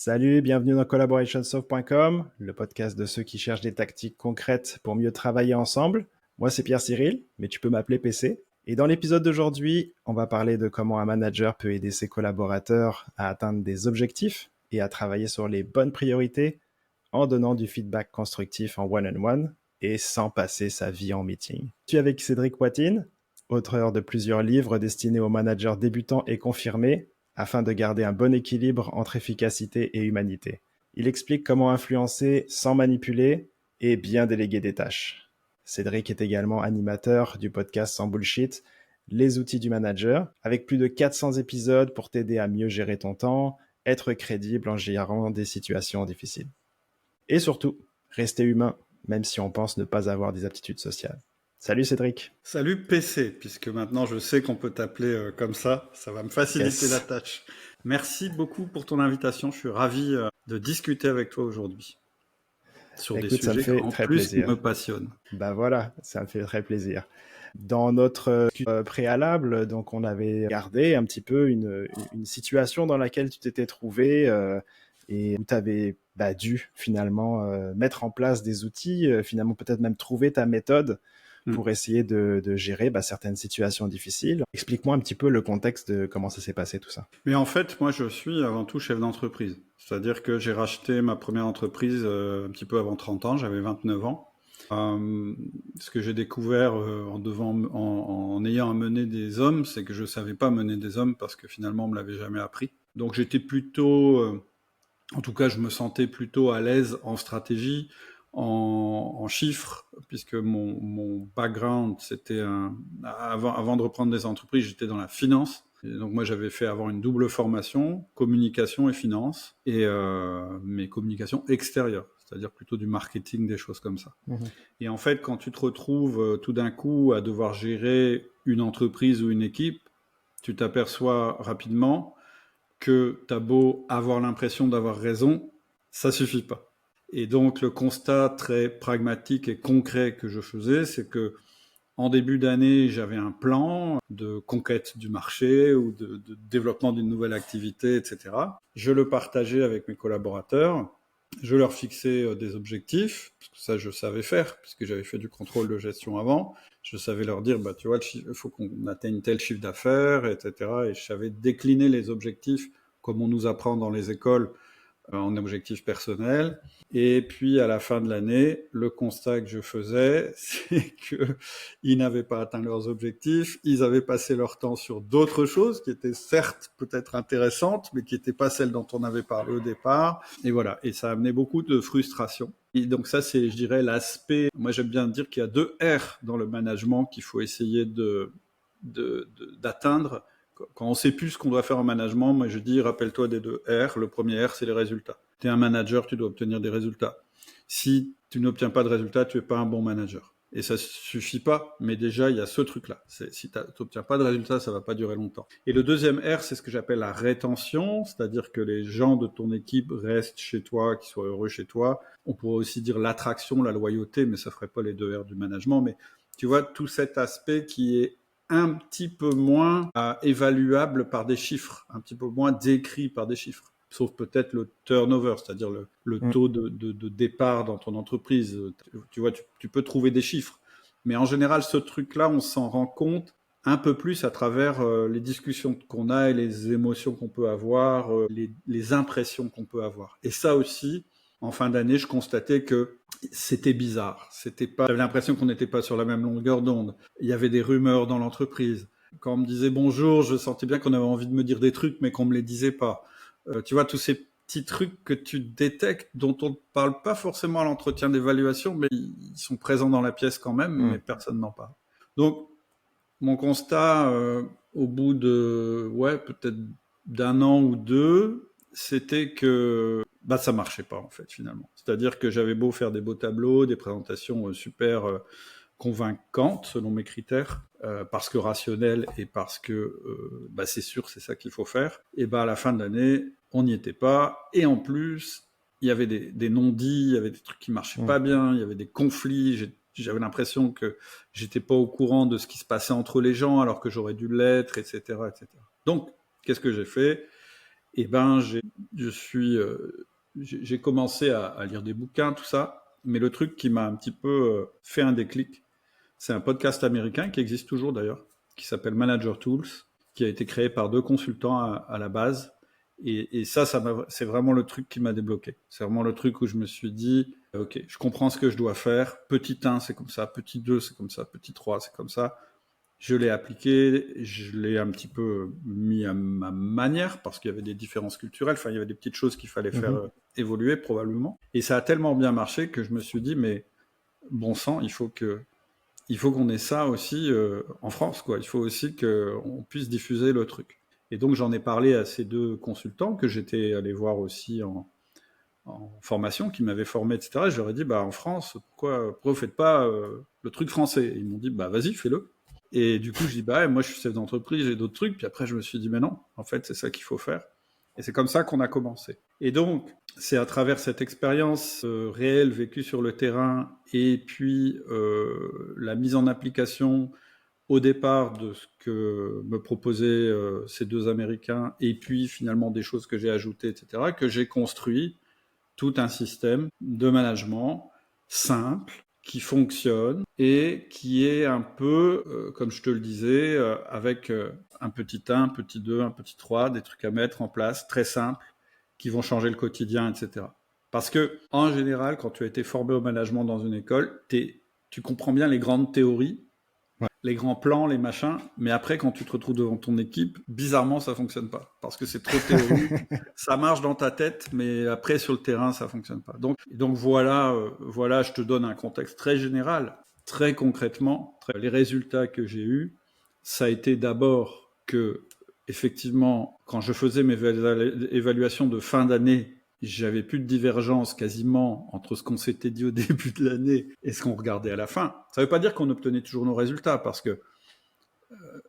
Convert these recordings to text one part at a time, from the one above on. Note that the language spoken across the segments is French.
Salut, bienvenue dans collaborationsoft.com, le podcast de ceux qui cherchent des tactiques concrètes pour mieux travailler ensemble. Moi, c'est Pierre Cyril, mais tu peux m'appeler PC. Et dans l'épisode d'aujourd'hui, on va parler de comment un manager peut aider ses collaborateurs à atteindre des objectifs et à travailler sur les bonnes priorités en donnant du feedback constructif en one-on-one et sans passer sa vie en meeting. Je suis avec Cédric Poitine, auteur de plusieurs livres destinés aux managers débutants et confirmés, afin de garder un bon équilibre entre efficacité et humanité. Il explique comment influencer sans manipuler et bien déléguer des tâches. Cédric est également animateur du podcast Sans Bullshit, les outils du manager, avec plus de 400 épisodes pour t'aider à mieux gérer ton temps, être crédible en gérant des situations difficiles. Et surtout, rester humain, même si on pense ne pas avoir des aptitudes sociales. Salut Cédric. Salut PC, puisque maintenant je sais qu'on peut t'appeler comme ça va me faciliter la tâche. Merci beaucoup pour ton invitation, je suis ravi de discuter avec toi aujourd'hui sur des sujets qui en plus me passionnent. Ben voilà, ça me fait très plaisir. Dans notre préalable, donc on avait gardé un petit peu une situation dans laquelle tu t'étais trouvé et où tu avais dû finalement mettre en place des outils, finalement peut-être même trouver ta méthode pour essayer de gérer certaines situations difficiles. Explique-moi un petit peu le contexte de comment ça s'est passé tout ça. Mais en fait, moi je suis avant tout chef d'entreprise. C'est-à-dire que j'ai racheté ma première entreprise un petit peu avant 30 ans, j'avais 29 ans. Ce que j'ai découvert en ayant à mener des hommes, c'est que je savais pas mener des hommes parce que finalement on me l'avait jamais appris. Donc j'étais plutôt, en tout cas je me sentais plutôt à l'aise en stratégie, en chiffres, puisque mon background c'était avant de reprendre des entreprises, j'étais dans la finance. Et donc moi j'avais fait avant une double formation, communication et finance, et mes communications extérieures, c'est-à-dire plutôt du marketing, des choses comme ça. Et en fait, quand tu te retrouves tout d'un coup à devoir gérer une entreprise ou une équipe, tu t'aperçois rapidement que t'as beau avoir l'impression d'avoir raison, ça suffit pas. Et donc le constat très pragmatique et concret que je faisais, c'est que en début d'année, j'avais un plan de conquête du marché ou de développement d'une nouvelle activité, etc. Je le partageais avec mes collaborateurs. Je leur fixais des objectifs, parce que ça je savais faire, puisque j'avais fait du contrôle de gestion avant. Je savais leur dire, tu vois, il faut qu'on atteigne tel chiffre d'affaires, etc. Et je savais décliner les objectifs comme on nous apprend dans les écoles en objectifs personnels. Et puis, à la fin de l'année, le constat que je faisais, c'est qu'ils n'avaient pas atteint leurs objectifs, ils avaient passé leur temps sur d'autres choses qui étaient certes peut-être intéressantes, mais qui n'étaient pas celles dont on avait parlé au départ. Et voilà, et ça a amené beaucoup de frustration. Et donc ça, c'est, je dirais, l'aspect... Moi, j'aime bien dire qu'il y a 2 R dans le management qu'il faut essayer d'atteindre. Quand on sait plus ce qu'on doit faire en management, moi je dis, rappelle-toi des 2 R. Le premier R, c'est les résultats. Tu es un manager, tu dois obtenir des résultats. Si tu n'obtiens pas de résultats, tu n'es pas un bon manager. Et ça suffit pas, mais déjà, il y a ce truc-là. Si tu n'obtiens pas de résultats, ça va pas durer longtemps. Et le deuxième R, c'est ce que j'appelle la rétention, c'est-à-dire que les gens de ton équipe restent chez toi, qu'ils soient heureux chez toi. On pourrait aussi dire l'attraction, la loyauté, mais ça ferait pas les 2 R du management. Mais tu vois, tout cet aspect qui est un petit peu moins évaluable par des chiffres, un petit peu moins décrit par des chiffres. Sauf peut-être le turnover, c'est-à-dire le taux de départ dans ton entreprise. Tu vois, tu peux trouver des chiffres. Mais en général, ce truc-là, on s'en rend compte un peu plus à travers les discussions qu'on a et les émotions qu'on peut avoir, les impressions qu'on peut avoir. Et ça aussi, en fin d'année, je constatais que c'était bizarre. J'avais l'impression qu'on n'était pas sur la même longueur d'onde. Il y avait des rumeurs dans l'entreprise. Quand on me disait bonjour, je sentais bien qu'on avait envie de me dire des trucs, mais qu'on me les disait pas. Tu vois, tous ces petits trucs que tu détectes, dont on ne parle pas forcément à l'entretien d'évaluation, mais ils sont présents dans la pièce quand même, mais personne n'en parle. Donc, mon constat, au bout de, peut-être d'1 an ou 2, c'était que ça marchait pas, en fait, finalement. C'est-à-dire que j'avais beau faire des beaux tableaux, des présentations super convaincantes, selon mes critères, parce que rationnel et parce que c'est sûr, c'est ça qu'il faut faire. Et à la fin de l'année, on n'y était pas. Et en plus, il y avait des non-dits, il y avait des trucs qui marchaient pas bien, il y avait des conflits. J'avais l'impression que j'étais pas au courant de ce qui se passait entre les gens, alors que j'aurais dû l'être, etc., etc. Donc, qu'est-ce que j'ai fait ? Et ben, j'ai commencé à lire des bouquins, tout ça. Mais le truc qui m'a un petit peu fait un déclic, c'est un podcast américain qui existe toujours d'ailleurs, qui s'appelle Manager Tools, qui a été créé par 2 consultants à la base. Et ça c'est vraiment le truc qui m'a débloqué. C'est vraiment le truc où je me suis dit, ok, je comprends ce que je dois faire. Petit 1, c'est comme ça. Petit 2, c'est comme ça. Petit 3, c'est comme ça. Je l'ai appliqué, je l'ai un petit peu mis à ma manière parce qu'il y avait des différences culturelles, enfin il y avait des petites choses qu'il fallait faire évoluer probablement. Et ça a tellement bien marché que je me suis dit mais bon sang, il faut qu'on ait ça aussi en France quoi. Il faut aussi qu'on puisse diffuser le truc. Et donc j'en ai parlé à ces 2 consultants que j'étais allé voir aussi en formation, qui m'avaient formé, etc. Et je leur ai dit bah en France, pourquoi vous faites pas le truc français? Et ils m'ont dit bah vas-y fais-le. Et du coup, je dis, bah ouais, moi je suis chef d'entreprise, j'ai d'autres trucs. Puis après, je me suis dit, mais non, en fait, c'est ça qu'il faut faire. Et c'est comme ça qu'on a commencé. Et donc, c'est à travers cette expérience réelle vécue sur le terrain et puis la mise en application au départ de ce que me proposaient ces 2 Américains et puis finalement des choses que j'ai ajoutées, etc., que j'ai construit tout un système de management simple, qui fonctionne et qui est un peu, comme je te le disais, avec un petit 1, un petit 2, un petit 3, des trucs à mettre en place, très simples, qui vont changer le quotidien, etc. Parce que, en général, quand tu as été formé au management dans une école, tu comprends bien les grandes théories, les grands plans, les machins, mais après, quand tu te retrouves devant ton équipe, bizarrement, ça fonctionne pas. Parce que c'est trop théorique, ça marche dans ta tête, mais après, sur le terrain, ça fonctionne pas. Donc voilà, je te donne un contexte très général. Très concrètement, les résultats que j'ai eus, ça a été d'abord que, effectivement, quand je faisais mes évaluations de fin d'année, j'avais plus de divergence quasiment entre ce qu'on s'était dit au début de l'année et ce qu'on regardait à la fin. Ça ne veut pas dire qu'on obtenait toujours nos résultats, parce que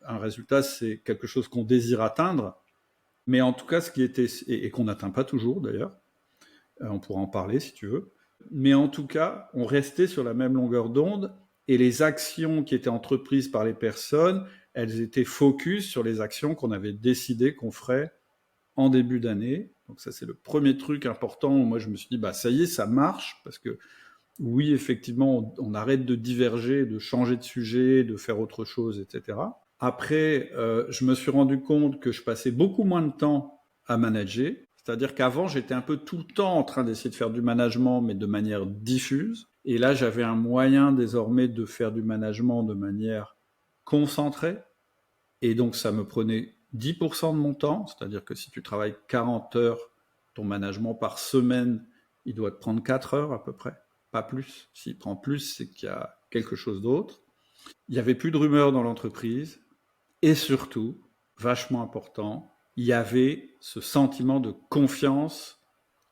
un résultat, c'est quelque chose qu'on désire atteindre, mais en tout cas, ce qui était, et qu'on n'atteint pas toujours d'ailleurs, on pourra en parler si tu veux, mais en tout cas, on restait sur la même longueur d'onde, et les actions qui étaient entreprises par les personnes, elles étaient focus sur les actions qu'on avait décidé qu'on ferait en début d'année. Donc ça, c'est le premier truc important où moi je me suis dit, bah ça y est, ça marche, parce que oui, effectivement, on arrête de diverger, de changer de sujet, de faire autre chose, etc. Après, je me suis rendu compte que je passais beaucoup moins de temps à manager. C'est-à-dire qu'avant, j'étais un peu tout le temps en train d'essayer de faire du management, mais de manière diffuse. Et là, j'avais un moyen désormais de faire du management de manière concentrée. Et donc, ça me prenait 10% de mon temps. C'est-à-dire que si tu travailles 40 heures, ton management par semaine, il doit te prendre 4 heures à peu près, pas plus. S'il prend plus, c'est qu'il y a quelque chose d'autre. Il n'y avait plus de rumeurs dans l'entreprise. Et surtout, vachement important, il y avait ce sentiment de confiance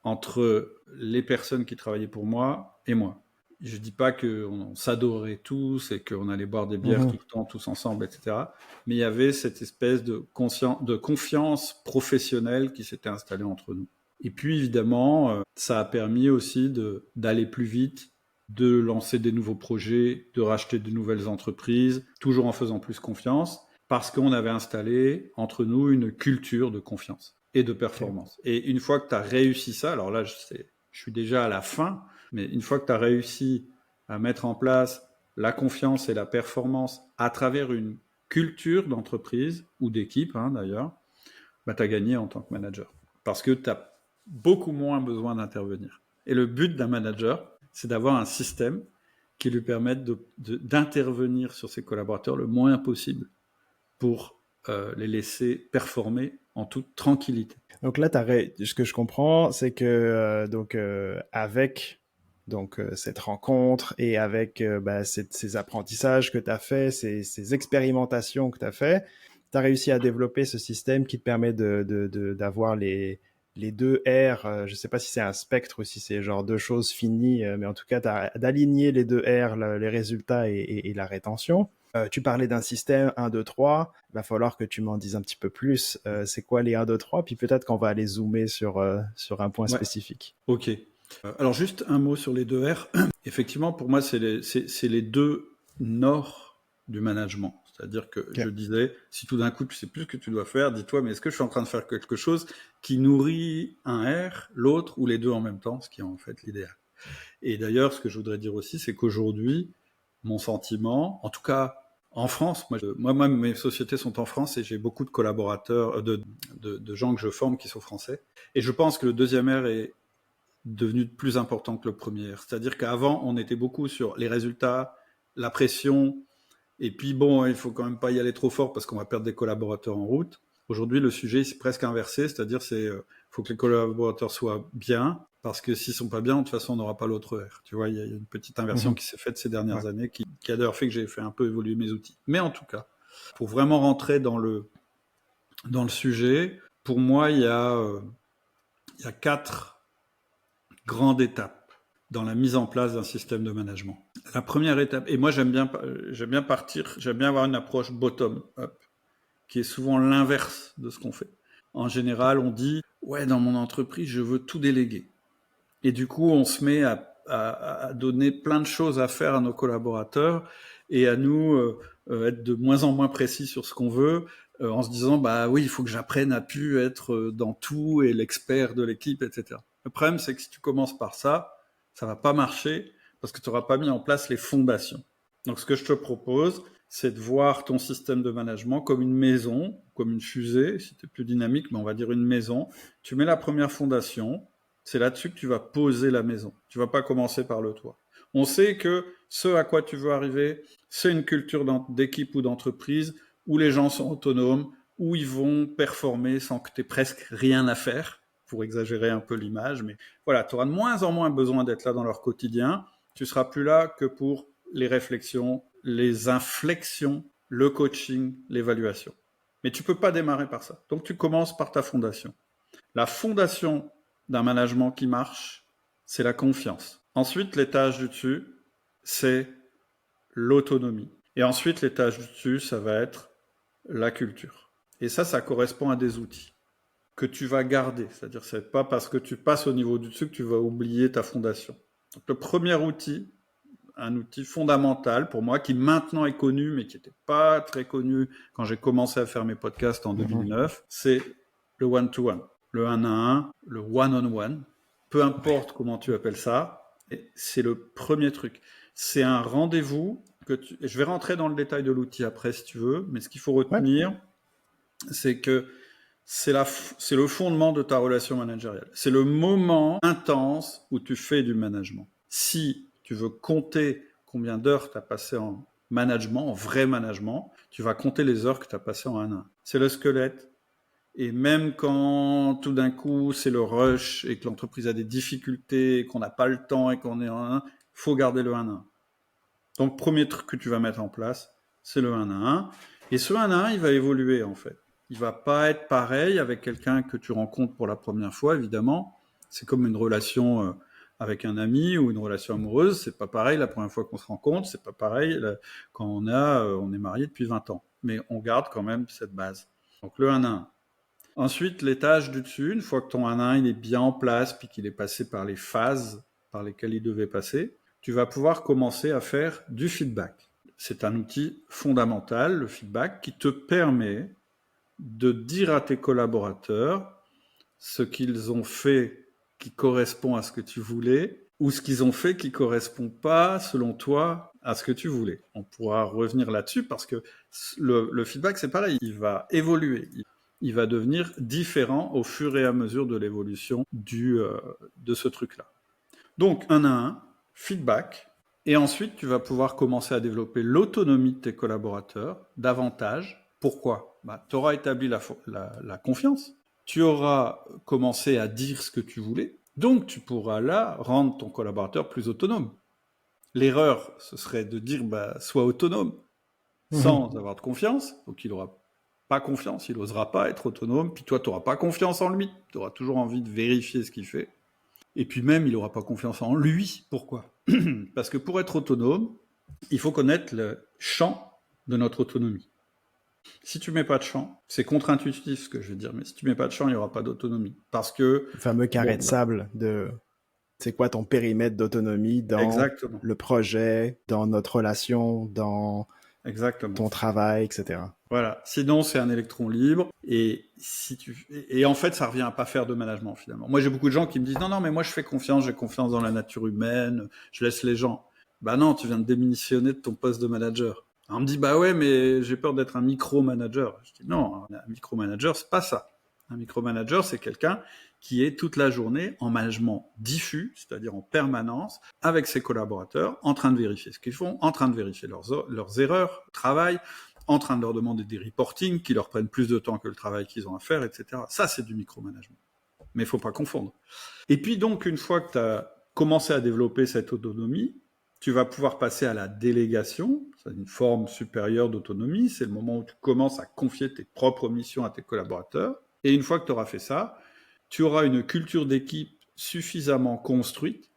entre les personnes qui travaillaient pour moi et moi. Je ne dis pas qu'on s'adorait tous et qu'on allait boire des bières tout le temps, tous ensemble, etc. Mais il y avait cette espèce de confiance professionnelle qui s'était installée entre nous. Et puis, évidemment, ça a permis aussi d'aller plus vite, de lancer des nouveaux projets, de racheter de nouvelles entreprises, toujours en faisant plus confiance, parce qu'on avait installé entre nous une culture de confiance et de performance. Okay. Et une fois que tu as réussi ça, alors là, je suis déjà à la fin, mais une fois que tu as réussi à mettre en place la confiance et la performance à travers une culture d'entreprise ou d'équipe, d'ailleurs, bah, tu as gagné en tant que manager. Parce que tu as beaucoup moins besoin d'intervenir. Et le but d'un manager, c'est d'avoir un système qui lui permette d'intervenir sur ses collaborateurs le moins possible pour les laisser performer en toute tranquillité. Donc là, ce que je comprends, c'est que avec cette rencontre et avec ces apprentissages que tu as fait, ces expérimentations que tu as fait, tu as réussi à développer ce système qui te permet d'avoir les 2 R. Je ne sais pas si c'est un spectre ou si c'est genre 2 choses finies, mais en tout cas, d'aligner les 2 R, les résultats et la rétention. Tu parlais d'un système 1, 2, 3. Il va falloir que tu m'en dises un petit peu plus. C'est quoi les 1, 2, 3? Puis peut-être qu'on va aller zoomer sur un point spécifique. Ok. Alors juste un mot sur les 2 R. Effectivement, pour moi, c'est les 2 nord du management. C'est-à-dire que Ok. je disais, si tout d'un coup tu sais plus ce que tu dois faire, dis-toi, mais est-ce que je suis en train de faire quelque chose qui nourrit un R, l'autre ou les deux en même temps, ce qui est en fait l'idéal. Et d'ailleurs, ce que je voudrais dire aussi, c'est qu'aujourd'hui, mon sentiment, en tout cas en France, moi, mes sociétés sont en France et j'ai beaucoup de collaborateurs, de gens que je forme qui sont français. Et je pense que le deuxième R est devenu plus important que le premier R. C'est-à-dire qu'avant, on était beaucoup sur les résultats, la pression, et puis bon, il faut quand même pas y aller trop fort parce qu'on va perdre des collaborateurs en route. Aujourd'hui, le sujet c'est presque inversé, c'est-à-dire faut que les collaborateurs soient bien, parce que s'ils sont pas bien, de toute façon, on n'aura pas l'autre R. Tu vois, il y a une petite inversion Mhm. qui s'est faite ces dernières Ouais. années, qui a d'ailleurs fait que j'ai fait un peu évoluer mes outils. Mais en tout cas, pour vraiment rentrer dans le sujet, pour moi, il y a 4 grandes étapes dans la mise en place d'un système de management. La première étape, et moi j'aime bien partir, j'aime bien avoir une approche bottom-up, qui est souvent l'inverse de ce qu'on fait. En général, on dit, ouais, dans mon entreprise, je veux tout déléguer. Et du coup, on se met à donner plein de choses à faire à nos collaborateurs et à nous être de moins en moins précis sur ce qu'on veut, en se disant, bah oui, il faut que j'apprenne à plus être dans tout et l'expert de l'équipe, etc. Le problème, c'est que si tu commences par ça va pas marcher parce que tu n'auras pas mis en place les fondations. Donc, ce que je te propose, c'est de voir ton système de management comme une maison, comme une fusée, si tu es plus dynamique, mais on va dire une maison. Tu mets la première fondation, c'est là-dessus que tu vas poser la maison. Tu vas pas commencer par le toit. On sait que ce à quoi tu veux arriver, c'est une culture d'équipe ou d'entreprise où les gens sont autonomes, où ils vont performer sans que tu aies presque rien à faire, pour exagérer un peu l'image. Mais voilà, tu auras de moins en moins besoin d'être là dans leur quotidien. Tu seras plus là que pour les réflexions, les inflexions, le coaching, l'évaluation. Mais tu peux pas démarrer par ça. Donc tu commences par ta fondation. La fondation d'un management qui marche, c'est la confiance. Ensuite, l'étage du dessus, c'est l'autonomie. Et ensuite, l'étage du dessus, ça va être la culture. Et ça correspond à des outils que tu vas garder. C'est-à-dire, c'est pas parce que tu passes au niveau du dessus que tu vas oublier ta fondation. Donc, le premier outil, un outil fondamental pour moi, qui maintenant est connu, mais qui n'était pas très connu quand j'ai commencé à faire mes podcasts en Mhm. 2009, c'est le one-to-one, le 1 à 1, le one-on-one, peu importe comment tu appelles ça, c'est le premier truc. C'est un rendez-vous et je vais rentrer dans le détail de l'outil après si tu veux, mais ce qu'il faut Ouais. retenir, c'est que c'est le fondement de ta relation managériale. C'est le moment intense où tu fais du management. Si tu veux compter combien d'heures tu as passé en management, en vrai management, tu vas compter les heures que tu as passées en 1 à 1. C'est le squelette. Et même quand tout d'un coup c'est le rush et que l'entreprise a des difficultés, et qu'on n'a pas le temps et qu'on est en 1 à 1, il faut garder le 1 à 1. Donc, premier truc que tu vas mettre en place, c'est le 1 à 1. Et ce 1 à 1, il va évoluer en fait. Il va pas être pareil avec quelqu'un que tu rencontres pour la première fois, évidemment. C'est comme une relation avec un ami ou une relation amoureuse. C'est pas pareil la première fois qu'on se rencontre. C'est pas pareil quand on est marié depuis 20 ans. Mais on garde quand même cette base. Donc le 1 à 1. Ensuite, l'étage du dessus, une fois que ton 1 à 1 il est bien en place, puis qu'il est passé par les phases par lesquelles il devait passer, tu vas pouvoir commencer à faire du feedback. C'est un outil fondamental, le feedback, qui te permet de dire à tes collaborateurs ce qu'ils ont fait qui correspond à ce que tu voulais ou ce qu'ils ont fait qui correspond pas, selon toi, à ce que tu voulais. On pourra revenir là-dessus parce que le feedback, c'est pareil, il va évoluer. Il va devenir différent au fur et à mesure de l'évolution de ce truc-là. Donc, 1 à 1, feedback, et ensuite, tu vas pouvoir commencer à développer l'autonomie de tes collaborateurs davantage. Pourquoi ? Tu auras établi la confiance, tu auras commencé à dire ce que tu voulais, donc tu pourras là rendre ton collaborateur plus autonome. L'erreur, ce serait de dire sois autonome Mhm. sans avoir de confiance, donc il n'aura pas confiance, il n'osera pas être autonome, puis toi, tu n'auras pas confiance en lui, tu auras toujours envie de vérifier ce qu'il fait. Et puis même, il n'aura pas confiance en lui. Pourquoi ? Parce que pour être autonome, il faut connaître le champ de notre autonomie. Si tu mets pas de champ, c'est contre-intuitif ce que je veux dire, mais si tu mets pas de champ, il n'y aura pas d'autonomie. Parce que, Le fameux carré de sable de c'est quoi ton périmètre d'autonomie dans exactement. le projet, dans notre relation, dans Exactement. ton travail, etc. Voilà. Sinon, c'est un électron libre. Et en fait, ça revient à pas faire de management, finalement. Moi, j'ai beaucoup de gens qui me disent, non, mais moi, je fais confiance, j'ai confiance dans la nature humaine, je laisse les gens. Bah non, tu viens de démissionner de ton poste de manager. Alors, on me dit, bah ouais, mais j'ai peur d'être un micro-manager. Je dis, non, un micro-manager, c'est pas ça. Un micro-manager, c'est quelqu'un qui est toute la journée en management diffus, c'est-à-dire en permanence, avec ses collaborateurs, en train de vérifier ce qu'ils font, en train de vérifier leurs erreurs, travail, en train de leur demander des reportings qui leur prennent plus de temps que le travail qu'ils ont à faire, etc. Ça, c'est du micromanagement. Mais il ne faut pas confondre. Et puis donc, une fois que tu as commencé à développer cette autonomie, tu vas pouvoir passer à la délégation. C'est une forme supérieure d'autonomie. C'est le moment où tu commences à confier tes propres missions à tes collaborateurs. Et une fois que tu auras fait ça, tu auras une culture d'équipe suffisamment construite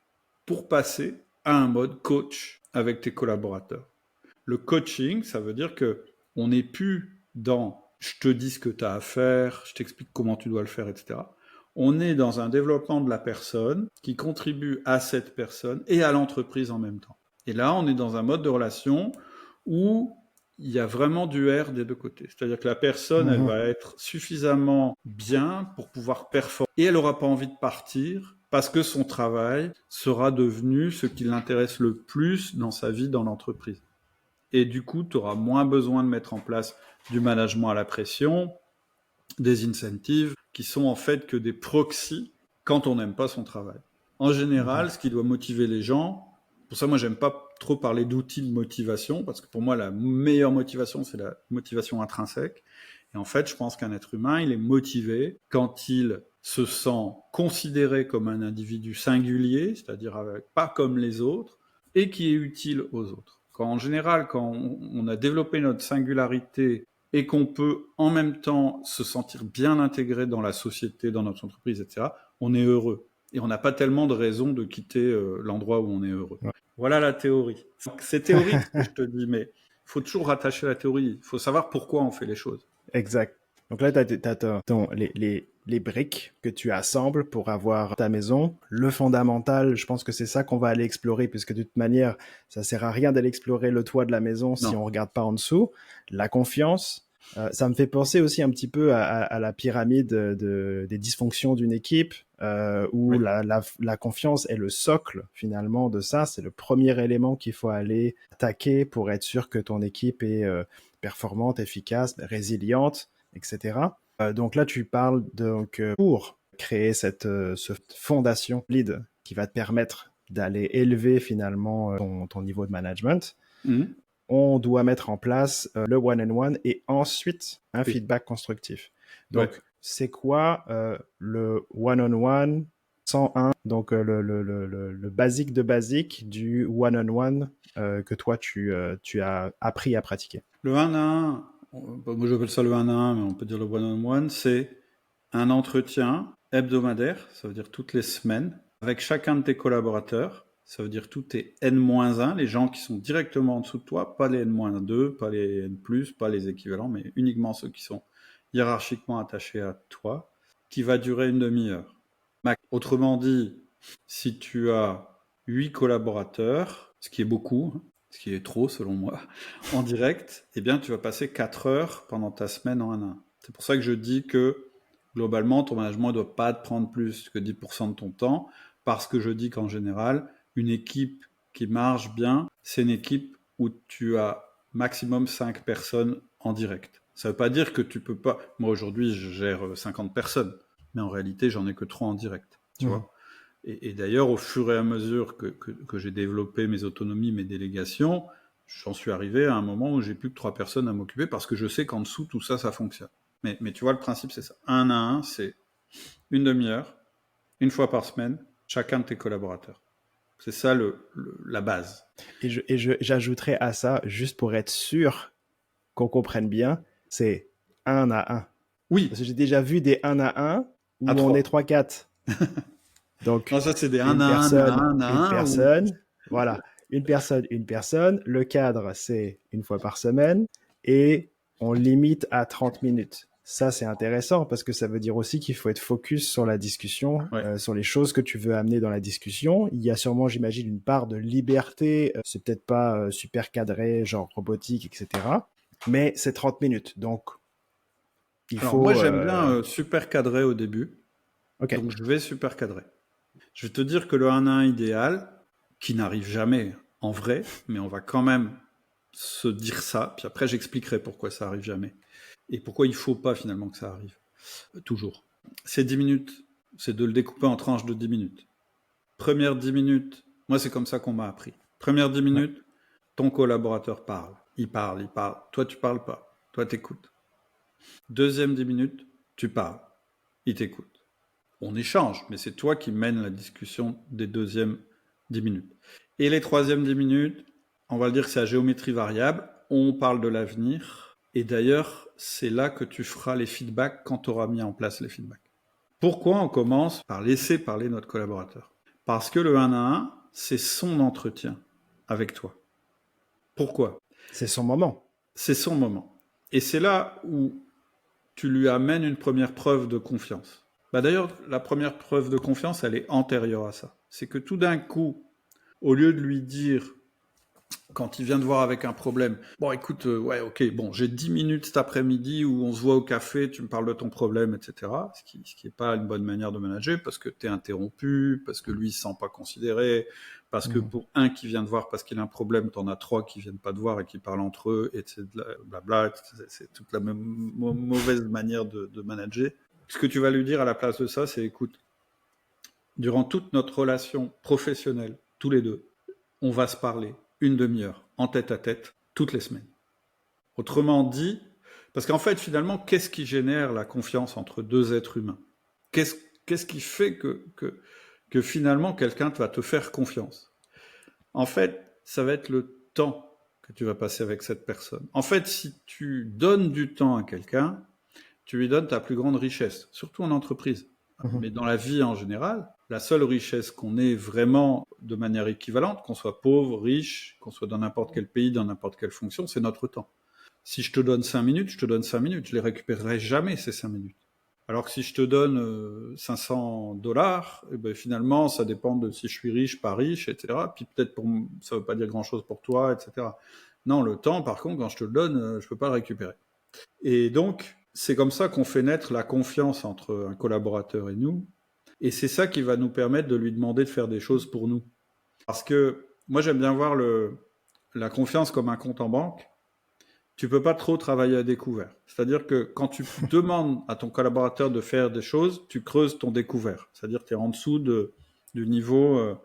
pour passer à un mode coach avec tes collaborateurs. Le coaching, ça veut dire que on n'est plus dans je te dis ce que tu as à faire, je t'explique comment tu dois le faire, etc. On est dans un développement de la personne qui contribue à cette personne et à l'entreprise en même temps. Et là, on est dans un mode de relation où il y a vraiment du R des deux côtés. C'est-à-dire que la personne, elle va être suffisamment bien pour pouvoir performer et elle n'aura pas envie de partir parce que son travail sera devenu ce qui l'intéresse le plus dans sa vie dans l'entreprise. Et du coup, tu auras moins besoin de mettre en place du management à la pression, des incentives, qui sont en fait que des proxys quand on n'aime pas son travail. En général, ce qui doit motiver les gens, pour ça, moi, j'aime pas trop parler d'outils de motivation, parce que pour moi, la meilleure motivation, c'est la motivation intrinsèque. Et en fait, je pense qu'un être humain, il est motivé quand il se sent considéré comme un individu singulier, c'est-à-dire pas comme les autres, et qui est utile aux autres. En général, quand on a développé notre singularité et qu'on peut en même temps se sentir bien intégré dans la société, dans notre entreprise, etc., on est heureux. Et on n'a pas tellement de raisons de quitter l'endroit où on est heureux. Ouais. Voilà la théorie. C'est théorique ce que je te dis, mais il faut toujours rattacher la théorie. Il faut savoir pourquoi on fait les choses. Exact. Donc là, tu as les briques que tu assembles pour avoir ta maison. Le fondamental, je pense que c'est ça qu'on va aller explorer, puisque de toute manière, ça sert à rien d'aller explorer le toit de la maison si on regarde pas en dessous. La confiance. Ça me fait penser aussi un petit peu à la pyramide des dysfonctions d'une équipe, où la confiance est le socle finalement de ça. C'est le premier élément qu'il faut aller attaquer pour être sûr que ton équipe est performante, efficace, résiliente, etc. Donc là, tu parles pour créer cette fondation solide qui va te permettre d'aller élever finalement ton niveau de management. On doit mettre en place le one-on-one et ensuite un feedback constructif. Donc, c'est quoi le one-on-one 101, donc le basique de basique du one-on-one que toi, tu as appris à pratiquer? Le 1 à 1, moi j'appelle ça le 1 à 1, mais on peut dire le one-on-one, c'est un entretien hebdomadaire, ça veut dire toutes les semaines, avec chacun de tes collaborateurs. Ça veut dire tous tes N-1, les gens qui sont directement en dessous de toi, pas les N-2, pas les N+, pas les équivalents, mais uniquement ceux qui sont hiérarchiquement attachés à toi, qui va durer une demi-heure. Autrement dit, si tu as 8 collaborateurs, ce qui est beaucoup, ce qui est trop selon moi, en direct, eh bien tu vas passer 4 heures pendant ta semaine en 1 à 1. C'est pour ça que je dis que globalement, ton management ne doit pas te prendre plus que 10% de ton temps, parce que je dis qu'en général, une équipe qui marche bien, c'est une équipe où tu as maximum 5 personnes en direct. Ça ne veut pas dire que tu peux pas... Moi, aujourd'hui, je gère 50 personnes, mais en réalité, j'en ai que 3 en direct, tu vois. Et d'ailleurs, au fur et à mesure que j'ai développé mes autonomies, mes délégations, j'en suis arrivé à un moment où j'ai plus que 3 personnes à m'occuper, parce que je sais qu'en dessous, tout ça, ça fonctionne. Mais tu vois, le principe, c'est ça. 1 à 1, c'est une demi-heure, une fois par semaine, chacun de tes collaborateurs. C'est ça la base. Et j'ajouterais à ça, juste pour être sûr qu'on comprenne bien, c'est 1 à 1. Oui. Parce que j'ai déjà vu des 1 à 1 où on est 3-4. Donc, non, ça, c'est des 1 à 1 à 1. Une personne, voilà. Une personne. Le cadre, c'est une fois par semaine. Et on limite à 30 minutes. Ça, c'est intéressant parce que ça veut dire aussi qu'il faut être focus sur la discussion, Ouais. sur les choses que tu veux amener dans la discussion. Il y a sûrement, j'imagine, une part de liberté. C'est peut-être pas super cadré, genre robotique, etc. Mais c'est 30 minutes. Donc, il Alors moi faut... j'aime bien super cadrer au début, OK. donc je vais super cadrer. Je vais te dire que le 1 à 1 idéal, qui n'arrive jamais en vrai, mais on va quand même se dire ça, puis après j'expliquerai pourquoi ça arrive jamais, et pourquoi il faut pas finalement que ça arrive, toujours. C'est 10 minutes, c'est de le découper en tranches de 10 minutes. Première 10 minutes, moi c'est comme ça qu'on m'a appris. Première 10 Ouais. minutes, ton collaborateur parle, il parle, il parle, toi tu parles pas, toi t'écoutes. Deuxième 10 minutes, tu parles, il t'écoute. On échange, mais c'est toi qui mènes la discussion des deuxièmes 10 minutes. Et les troisièmes 10 minutes, on va le dire que c'est à géométrie variable, on parle de l'avenir, et d'ailleurs, c'est là que tu feras les feedbacks quand tu auras mis en place les feedbacks. Pourquoi on commence par laisser parler notre collaborateur? Parce que le 1 à 1, c'est son entretien avec toi. Pourquoi? C'est son moment. C'est son moment. Et c'est là où tu lui amènes une première preuve de confiance. D'ailleurs, la première preuve de confiance, elle est antérieure à ça. C'est que tout d'un coup, au lieu de lui dire, quand il vient te voir avec un problème, bon écoute, ouais ok, bon j'ai 10 minutes cet après-midi où on se voit au café, tu me parles de ton problème, etc. Ce qui est pas une bonne manière de manager parce que tu es interrompu, parce que lui il se sent pas considéré, parce que pour un qui vient te voir parce qu'il a un problème, t'en as 3 qui viennent pas te voir et qui parlent entre eux, et c'est blabla, c'est toute la même mauvaise manière de manager. Ce que tu vas lui dire à la place de ça, c'est écoute, durant toute notre relation professionnelle, tous les deux, on va se parler une demi-heure, en tête à tête, toutes les semaines. Autrement dit, parce qu'en fait, finalement, qu'est-ce qui génère la confiance entre deux êtres humains? Qu'est-ce qui fait que finalement, quelqu'un va te faire confiance? En fait, ça va être le temps que tu vas passer avec cette personne. En fait, si tu donnes du temps à quelqu'un, tu lui donnes ta plus grande richesse, surtout en entreprise. Mais dans la vie en général, la seule richesse qu'on ait vraiment de manière équivalente, qu'on soit pauvre, riche, qu'on soit dans n'importe quel pays, dans n'importe quelle fonction, c'est notre temps. Si je te donne 5 minutes, je te donne 5 minutes. Je les récupérerai jamais, ces 5 minutes. Alors que si je te donne $500, eh ben finalement, ça dépend de si je suis riche, pas riche, etc. Puis peut-être ça veut pas dire grand-chose pour toi, etc. Non, le temps, par contre, quand je te le donne, je peux pas le récupérer. Et donc, c'est comme ça qu'on fait naître la confiance entre un collaborateur et nous. Et c'est ça qui va nous permettre de lui demander de faire des choses pour nous. Parce que moi, j'aime bien voir la confiance comme un compte en banque. Tu peux pas trop travailler à découvert. C'est-à-dire que quand tu demandes à ton collaborateur de faire des choses, tu creuses ton découvert. C'est-à-dire que tu es en dessous du niveau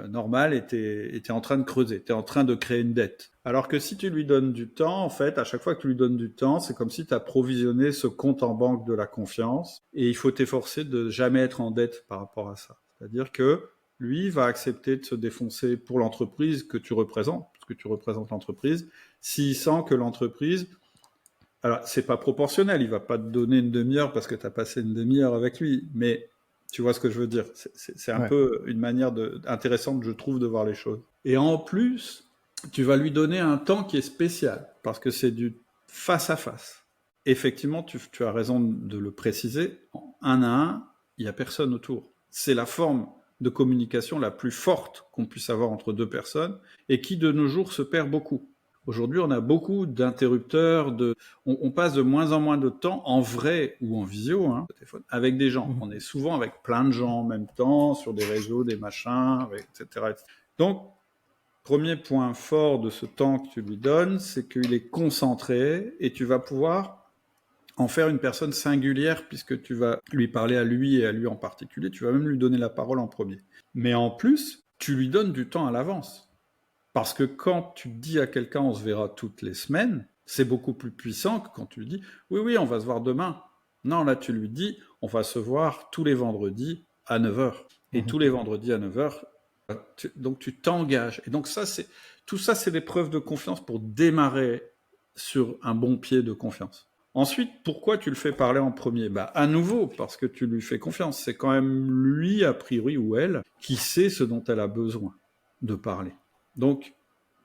normal et tu es en train de creuser. Tu es en train de créer une dette. Alors que si tu lui donnes du temps, en fait, à chaque fois que tu lui donnes du temps, c'est comme si tu as provisionné ce compte en banque de la confiance. Et il faut t'efforcer de jamais être en dette par rapport à ça. C'est-à-dire que lui va accepter de se défoncer pour l'entreprise que tu représentes, parce que tu représentes l'entreprise, s'il sent que l'entreprise... Alors, c'est pas proportionnel, il va pas te donner une demi-heure parce que tu as passé une demi-heure avec lui, mais tu vois ce que je veux dire. C'est un peu une manière intéressante, je trouve, de voir les choses. Et en plus, tu vas lui donner un temps qui est spécial, parce que c'est du face à face. Effectivement, tu as raison de le préciser, en 1 à 1, il n'y a personne autour. C'est la forme de communication la plus forte qu'on puisse avoir entre deux personnes, et qui de nos jours se perd beaucoup. Aujourd'hui, on a beaucoup d'interrupteurs, on passe de moins en moins de temps en vrai ou en visio, hein, au téléphone, avec des gens. On est souvent avec plein de gens en même temps, sur des réseaux, des machins, etc. Donc, premier point fort de ce temps que tu lui donnes, c'est qu'il est concentré et tu vas pouvoir en faire une personne singulière puisque tu vas lui parler à lui et à lui en particulier. Tu vas même lui donner la parole en premier. Mais en plus, tu lui donnes du temps à l'avance. Parce que quand tu dis à quelqu'un on se verra toutes les semaines, c'est beaucoup plus puissant que quand tu lui dis oui, on va se voir demain. Non, là tu lui dis on va se voir tous les vendredis à 9h. Et tous les vendredis à 9h, donc tu t'engages. Et donc tout ça, c'est des preuves de confiance pour démarrer sur un bon pied de confiance. Ensuite, pourquoi tu le fais parler en premier? À nouveau, parce que tu lui fais confiance. C'est quand même lui, a priori, ou elle, qui sait ce dont elle a besoin de parler. Donc,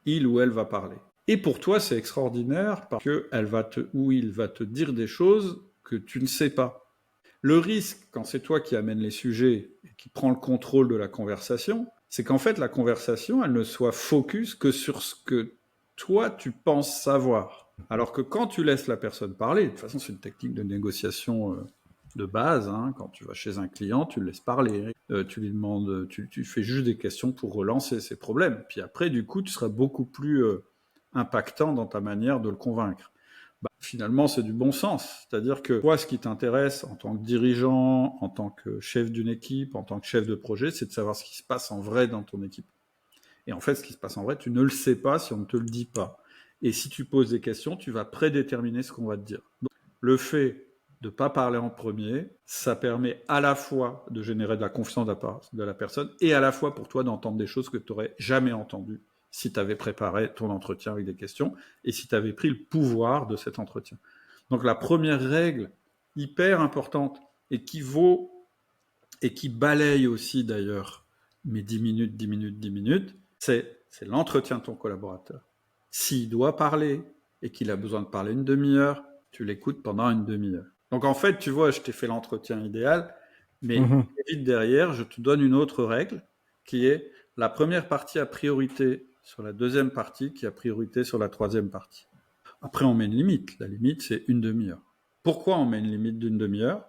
il ou elle va parler. Et pour toi, c'est extraordinaire parce qu'il va te dire des choses que tu ne sais pas. Le risque, quand c'est toi qui amène les sujets et qui prend le contrôle de la conversation, c'est qu'en fait, la conversation, elle ne soit focus que sur ce que toi, tu penses savoir. Alors que quand tu laisses la personne parler, de toute façon, c'est une technique de négociation de base. Hein, quand tu vas chez un client, tu le laisses parler. Tu lui demandes, tu fais juste des questions pour relancer ses problèmes. Puis après, du coup, tu seras beaucoup plus impactant dans ta manière de le convaincre. Finalement, c'est du bon sens. C'est-à-dire que toi, ce qui t'intéresse en tant que dirigeant, en tant que chef d'une équipe, en tant que chef de projet, c'est de savoir ce qui se passe en vrai dans ton équipe. Et en fait, ce qui se passe en vrai, tu ne le sais pas si on ne te le dit pas. Et si tu poses des questions, tu vas prédéterminer ce qu'on va te dire. Donc, le fait de ne pas parler en premier, ça permet à la fois de générer de la confiance de la personne et à la fois pour toi d'entendre des choses que tu n'aurais jamais entendues si tu avais préparé ton entretien avec des questions et si tu avais pris le pouvoir de cet entretien. Donc la première règle hyper importante et qui vaut et qui balaye aussi d'ailleurs mes 10 minutes, 10 minutes, 10 minutes, c'est l'entretien de ton collaborateur. S'il doit parler et qu'il a besoin de parler une demi-heure, tu l'écoutes pendant une demi-heure. Donc en fait, tu vois, je t'ai fait l'entretien idéal, mais vite derrière, je te donne une autre règle qui est la première partie a priorité sur la deuxième partie qui a priorité sur la troisième partie. Après, on met une limite. La limite, c'est une demi-heure. Pourquoi on met une limite d'une demi-heure ?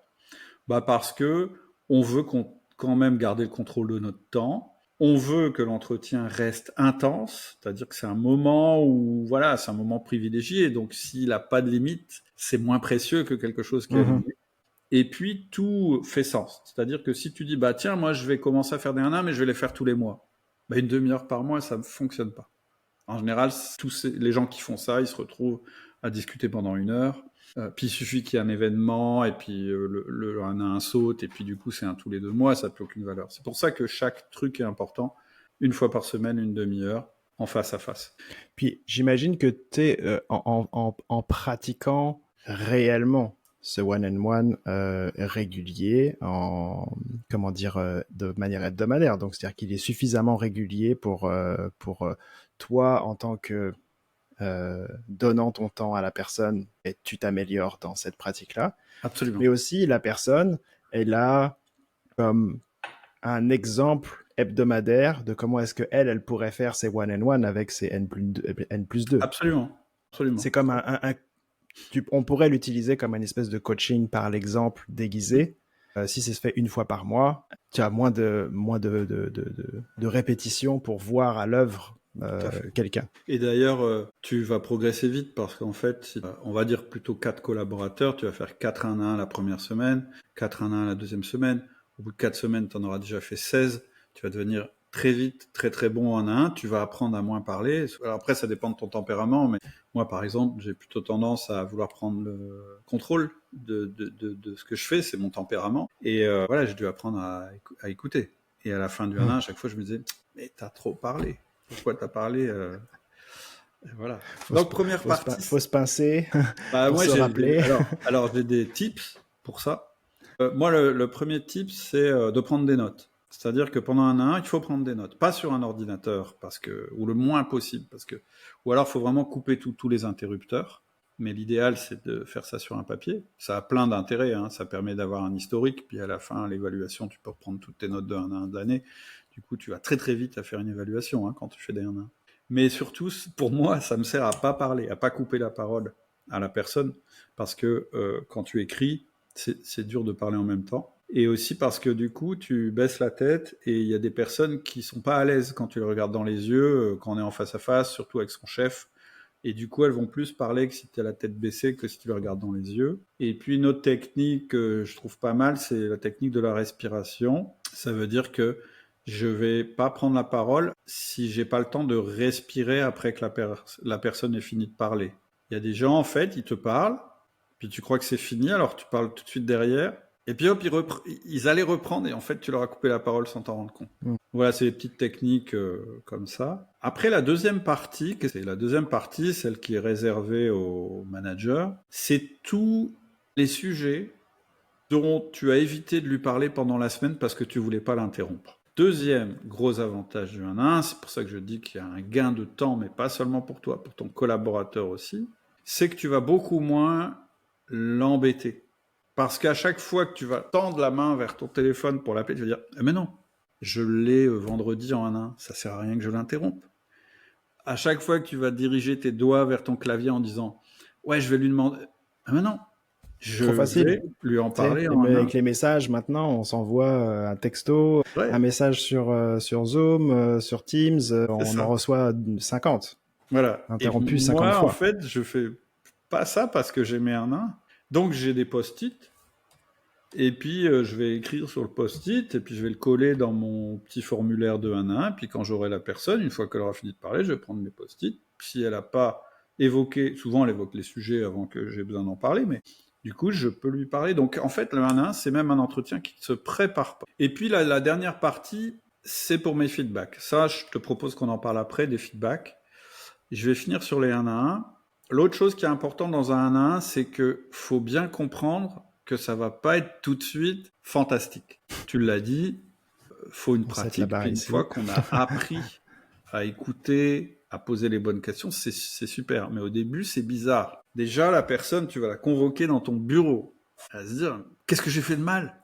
Parce que on veut quand même garder le contrôle de notre temps. On veut que l'entretien reste intense, c'est-à-dire que c'est un moment où, voilà, c'est un moment privilégié. Donc, s'il n'a pas de limite, c'est moins précieux que quelque chose qui a une limite. Et puis, tout fait sens. C'est-à-dire que si tu dis, tiens, moi, je vais commencer à faire des 1-1, mais je vais les faire tous les mois. Une demi-heure par mois, ça ne fonctionne pas. En général, tous les gens qui font ça, ils se retrouvent à discuter pendant une heure. Puis il suffit qu'il y ait un événement, et puis le 1-1 saute, et puis du coup, c'est un tous les 2 mois, ça n'a plus aucune valeur. C'est pour ça que chaque truc est important. Une fois par semaine, une demi-heure, en face à face. Puis j'imagine que tu es en pratiquant réellement ce one-on-one régulier, de manière hebdomadaire. Donc, c'est-à-dire qu'il est suffisamment régulier pour toi, en tant que donnant ton temps à la personne, et tu t'améliores dans cette pratique-là. Absolument. Mais aussi, la personne, elle a comme un exemple hebdomadaire de comment est-ce qu'elle pourrait faire ses one-on-one avec ses N+2. Absolument. C'est comme on pourrait l'utiliser comme une espèce de coaching par l'exemple déguisé. Si ça se fait une fois par mois, tu as moins de répétitions pour voir à l'œuvre quelqu'un. Et d'ailleurs, tu vas progresser vite parce qu'en fait, on va dire plutôt 4 collaborateurs, tu vas faire 4 1-1 la première semaine, 4 1-1 la deuxième semaine. Au bout de 4 semaines, tu en auras déjà fait 16. Tu vas devenir très vite, très très bon en 1-1. Tu vas apprendre à moins parler. Alors après, ça dépend de ton tempérament, mais moi, par exemple, j'ai plutôt tendance à vouloir prendre le contrôle de ce que je fais. C'est mon tempérament. Et voilà, j'ai dû apprendre à écouter. Et à la fin du 1-1, à chaque fois, je me disais, mais t'as trop parlé. Pourquoi t'as parlé Voilà. Donc, première partie. Faut se pincer pour moi, se rappeler. Alors, j'ai des tips pour ça. Moi, le premier tip, c'est de prendre des notes. C'est-à-dire que pendant un 1, il faut prendre des notes. Pas sur un ordinateur, ou le moins possible. Ou alors, il faut vraiment couper tous les interrupteurs. Mais l'idéal, c'est de faire ça sur un papier. Ça a plein d'intérêts. Hein. Ça permet d'avoir un historique. Puis à la fin, l'évaluation, tu peux reprendre toutes tes notes de 1 à 1 de l'année. Du coup, tu vas très très vite à faire une évaluation quand tu fais des 1-1. Mais surtout, pour moi, ça me sert à pas parler, à pas couper la parole à la personne. Parce que quand tu écris, c'est dur de parler en même temps. Et aussi parce que du coup, tu baisses la tête et il y a des personnes qui sont pas à l'aise quand tu les regardes dans les yeux, quand on est en face à face, surtout avec son chef. Et du coup, elles vont plus parler que si tu as la tête baissée que si tu les regardes dans les yeux. Et puis, une autre technique que je trouve pas mal, c'est la technique de la respiration. Ça veut dire que je vais pas prendre la parole si j'ai pas le temps de respirer après que la personne ait fini de parler. Il y a des gens, en fait, ils te parlent, puis tu crois que c'est fini, alors tu parles tout de suite derrière, et puis hop, ils allaient reprendre, et en fait, tu leur as coupé la parole sans t'en rendre compte. Voilà, c'est des petites techniques comme ça. Après, la deuxième partie, celle qui est réservée aux managers, c'est tous les sujets dont tu as évité de lui parler pendant la semaine parce que tu voulais pas l'interrompre. Deuxième gros avantage du 1-1, c'est pour ça que je dis qu'il y a un gain de temps, mais pas seulement pour toi, pour ton collaborateur aussi, c'est que tu vas beaucoup moins l'embêter. Parce qu'à chaque fois que tu vas tendre la main vers ton téléphone pour l'appeler, tu vas dire « Mais non, je l'ai vendredi en 1-1, ça sert à rien que je l'interrompe. » À chaque fois que tu vas diriger tes doigts vers ton clavier en disant « Ouais, je vais lui demander... » Ah mais non, je Trop facile. vais lui en Tu sais, parler en 1-1. avec les messages, maintenant, on s'envoie un texto, Ouais, un message sur Zoom, sur Teams, c'est on en ça. reçoit 50, Voilà. Et interrompu 50 moi, en fois. fait, je fais pas ça parce que j'ai mes 1-1. Donc, j'ai des post-it. Et puis, je vais écrire sur le post-it, et puis je vais le coller dans mon petit formulaire de 1-1. Puis, quand j'aurai la personne, une fois qu'elle aura fini de parler, je vais prendre mes post-it. Si elle n'a pas évoqué, souvent elle évoque les sujets avant que j'ai besoin d'en parler, mais du coup, je peux lui parler. Donc, en fait, le 1-1, c'est même un entretien qui ne se prépare pas. Et puis, la dernière partie, c'est pour mes feedbacks. Ça, je te propose qu'on en parle après, des feedbacks. Je vais finir sur les 1-1. L'autre chose qui est importante dans un 1-1, c'est que faut bien comprendre que ça va pas être tout de suite fantastique. Tu l'as dit, faut une On set la pratique. barre Puis une fois ici. qu'on a appris à écouter, à poser les bonnes questions, c'est super. Mais au début, c'est bizarre. Déjà, la personne, tu vas la convoquer dans ton bureau. Elle va se dire, qu'est-ce que j'ai fait de mal?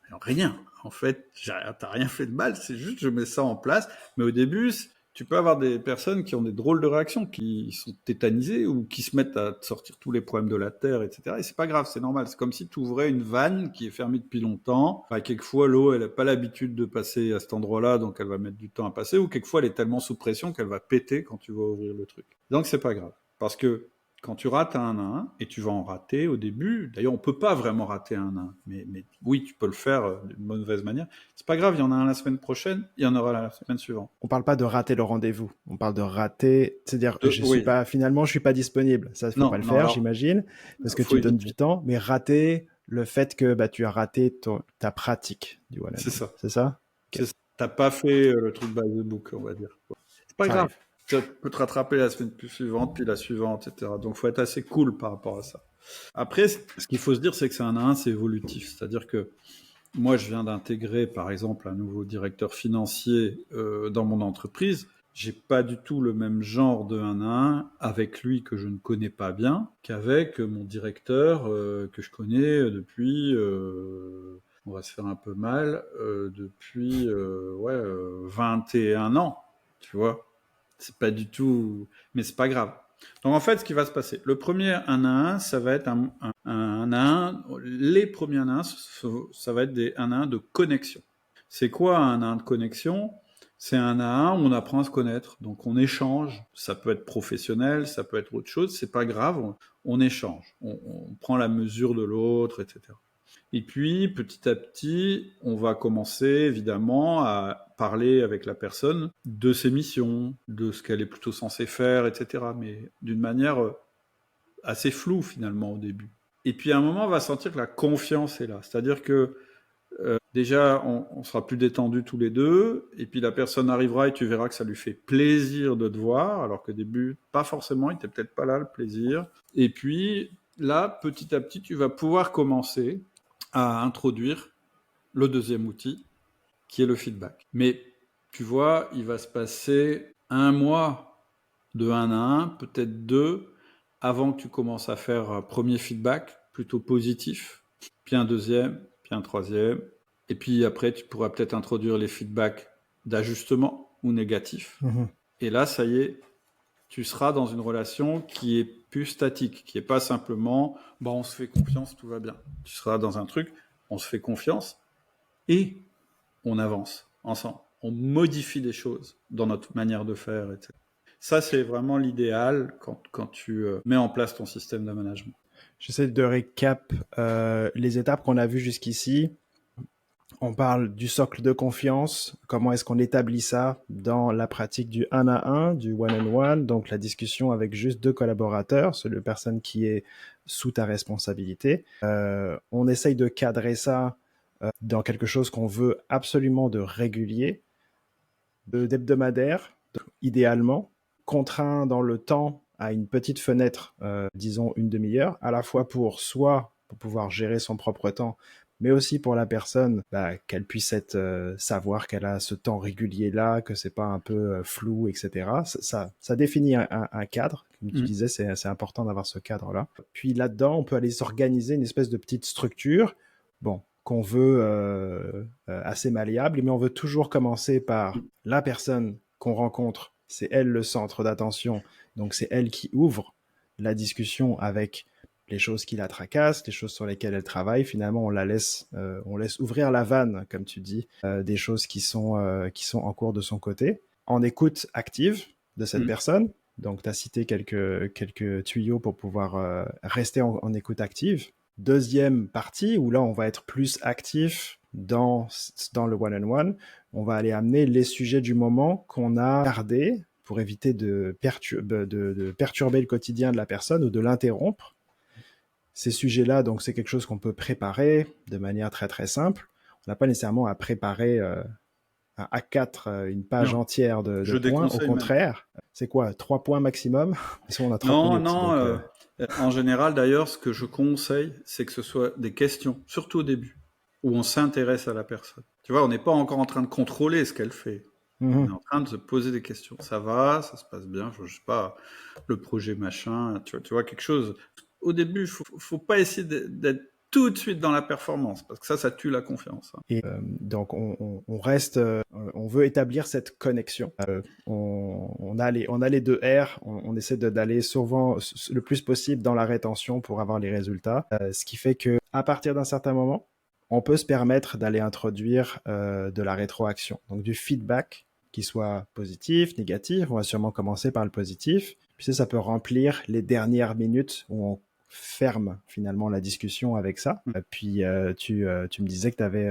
Alors, rien. En fait, t'as rien fait de mal, c'est juste je mets ça en place. Mais au début, tu peux avoir des personnes qui ont des drôles de réactions, qui sont tétanisées ou qui se mettent à te sortir tous les problèmes de la Terre, etc. Et c'est pas grave, c'est normal. C'est comme si tu ouvrais une vanne qui est fermée depuis longtemps. Enfin, quelquefois, l'eau, elle n'a pas l'habitude de passer à cet endroit-là, donc elle va mettre du temps à passer. Ou quelquefois, elle est tellement sous pression qu'elle va péter quand tu vas ouvrir le truc. Donc, c'est pas grave. Parce que quand tu rates un 1-1, et tu vas en rater au début, d'ailleurs on peut pas vraiment rater un 1, mais oui, tu peux le faire d'une mauvaise manière. C'est pas grave, il y en a un la semaine prochaine, il y en aura la semaine suivante. On parle pas de rater le rendez-vous. On parle de rater, c'est-à-dire, Oui, finalement, je suis pas disponible. Ça, il faut pas non, le non, faire, alors, j'imagine, parce que faut tu donnes du éviter. temps, mais rater le fait que bah, tu as raté ta pratique du C'est one-on-one. ça. C'est ça? Ok. C'est ça. T'as pas fait le truc by the book, on va dire. C'est pas Ça grave. arrive. Ça peut te rattraper la semaine suivante, puis la suivante, etc. Donc faut être assez cool par rapport à ça. Après, ce qu'il faut se dire, c'est que c'est un 1, c'est évolutif. C'est-à-dire que moi, je viens d'intégrer, par exemple, un nouveau directeur financier dans mon entreprise. J'ai pas du tout le même genre de 1 à 1 avec lui que je ne connais pas bien qu'avec mon directeur que je connais depuis, on va se faire un peu mal, depuis 21 ans, tu vois. C'est pas du tout, mais c'est pas grave. Donc en fait, ce qui va se passer, le premier 1 à 1, ça va être un à 1. Les premiers 1 à 1, ça va être des 1 à 1 de connexion. C'est quoi un 1 à 1 de connexion? C'est un 1 à 1 où on apprend à se connaître. Donc on échange. Ça peut être professionnel, ça peut être autre chose. C'est pas grave. On échange. On prend la mesure de l'autre, etc. Et puis, petit à petit, on va commencer évidemment à parler avec la personne de ses missions, de ce qu'elle est plutôt censée faire, etc. Mais d'une manière assez floue finalement au début. Et puis à un moment, on va sentir que la confiance est là. C'est-à-dire que déjà, on sera plus détendus tous les deux, et puis la personne arrivera et tu verras que ça lui fait plaisir de te voir, alors qu'au début, pas forcément, il n'était peut-être pas là le plaisir. Et puis là, petit à petit, tu vas pouvoir commencer à introduire le deuxième outil, qui est le feedback. Mais tu vois, il va se passer un mois de 1 à 1, peut-être 2, avant que tu commences à faire un premier feedback plutôt positif, puis un deuxième, puis un troisième. Et puis après, tu pourras peut-être introduire les feedbacks d'ajustement ou négatifs. Mhm. Et là, ça y est, tu seras dans une relation qui est plus statique, qui n'est pas simplement bah, on se fait confiance, tout va bien. Tu seras dans un truc, on se fait confiance et on avance ensemble. On modifie des choses dans notre manière de faire, etc. Ça, c'est vraiment l'idéal quand tu mets en place ton système de management. J'essaie de récap les étapes qu'on a vues jusqu'ici. On parle du socle de confiance, comment est-ce qu'on établit ça dans la pratique du 1 à 1, du one-on-one, donc la discussion avec juste deux collaborateurs, c'est la personne qui est sous ta responsabilité. On essaye de cadrer ça dans quelque chose qu'on veut absolument de régulier, d'hebdomadaire, idéalement, contraint dans le temps à une petite fenêtre, disons une demi-heure, à la fois pour pouvoir gérer son propre temps, mais aussi pour la personne, qu'elle puisse savoir qu'elle a ce temps régulier-là, que c'est pas un peu flou, etc. Ça définit un cadre. Comme tu disais, c'est important d'avoir ce cadre-là. Puis là-dedans, on peut aller s'organiser une espèce de petite structure, bon, qu'on veut assez malléable, mais on veut toujours commencer par la personne qu'on rencontre. C'est elle le centre d'attention, donc c'est elle qui ouvre la discussion avec les choses qui la tracassent, les choses sur lesquelles elle travaille. Finalement, on laisse ouvrir la vanne, comme tu dis, des choses qui sont en cours de son côté, en écoute active de cette personne. Donc, tu as cité quelques tuyaux pour pouvoir rester en écoute active. Deuxième partie, où là, on va être plus actif dans le one-on-one, on va aller amener les sujets du moment qu'on a gardés pour éviter de perturber le quotidien de la personne ou de l'interrompre. Ces sujets-là, donc, c'est quelque chose qu'on peut préparer de manière très, très simple. On n'a pas nécessairement à préparer un A4, une page entière de points. Au contraire, c'est quoi, 3 points maximum? On a 30 minutes. Non. En général, d'ailleurs, ce que je conseille, c'est que ce soit des questions, surtout au début, où on s'intéresse à la personne. Tu vois, on n'est pas encore en train de contrôler ce qu'elle fait. On est en train de se poser des questions. Ça va, ça se passe bien, je sais pas, le projet machin, tu vois quelque chose. Au début, faut pas essayer d'être tout de suite dans la performance, parce que ça tue la confiance. Et donc, on reste, on veut établir cette connexion. On a les 2 R, on essaie d'aller souvent le plus possible dans la rétention pour avoir les résultats, ce qui fait que à partir d'un certain moment, on peut se permettre d'aller introduire de la rétroaction, donc du feedback, qui soit positif, négatif. On va sûrement commencer par le positif, puis ça peut remplir les dernières minutes où on ferme finalement la discussion avec ça. Puis tu me disais que tu avais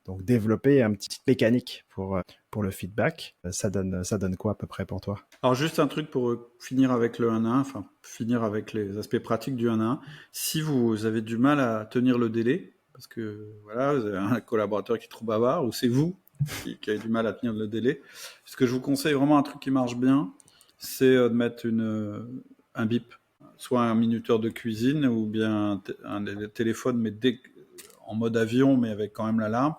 donc développé une petite mécanique pour le feedback. Ça donne quoi à peu près pour toi? Alors juste un truc pour finir avec le 1-1, enfin finir avec les aspects pratiques du 1-1. Si vous avez du mal à tenir le délai, parce que voilà, vous avez un collaborateur qui est trop bavard, ou c'est vous qui avez du mal à tenir le délai, ce que je vous conseille, vraiment un truc qui marche bien, c'est de mettre un bip, soit un minuteur de cuisine ou bien un téléphone, mais en mode avion, mais avec quand même l'alarme.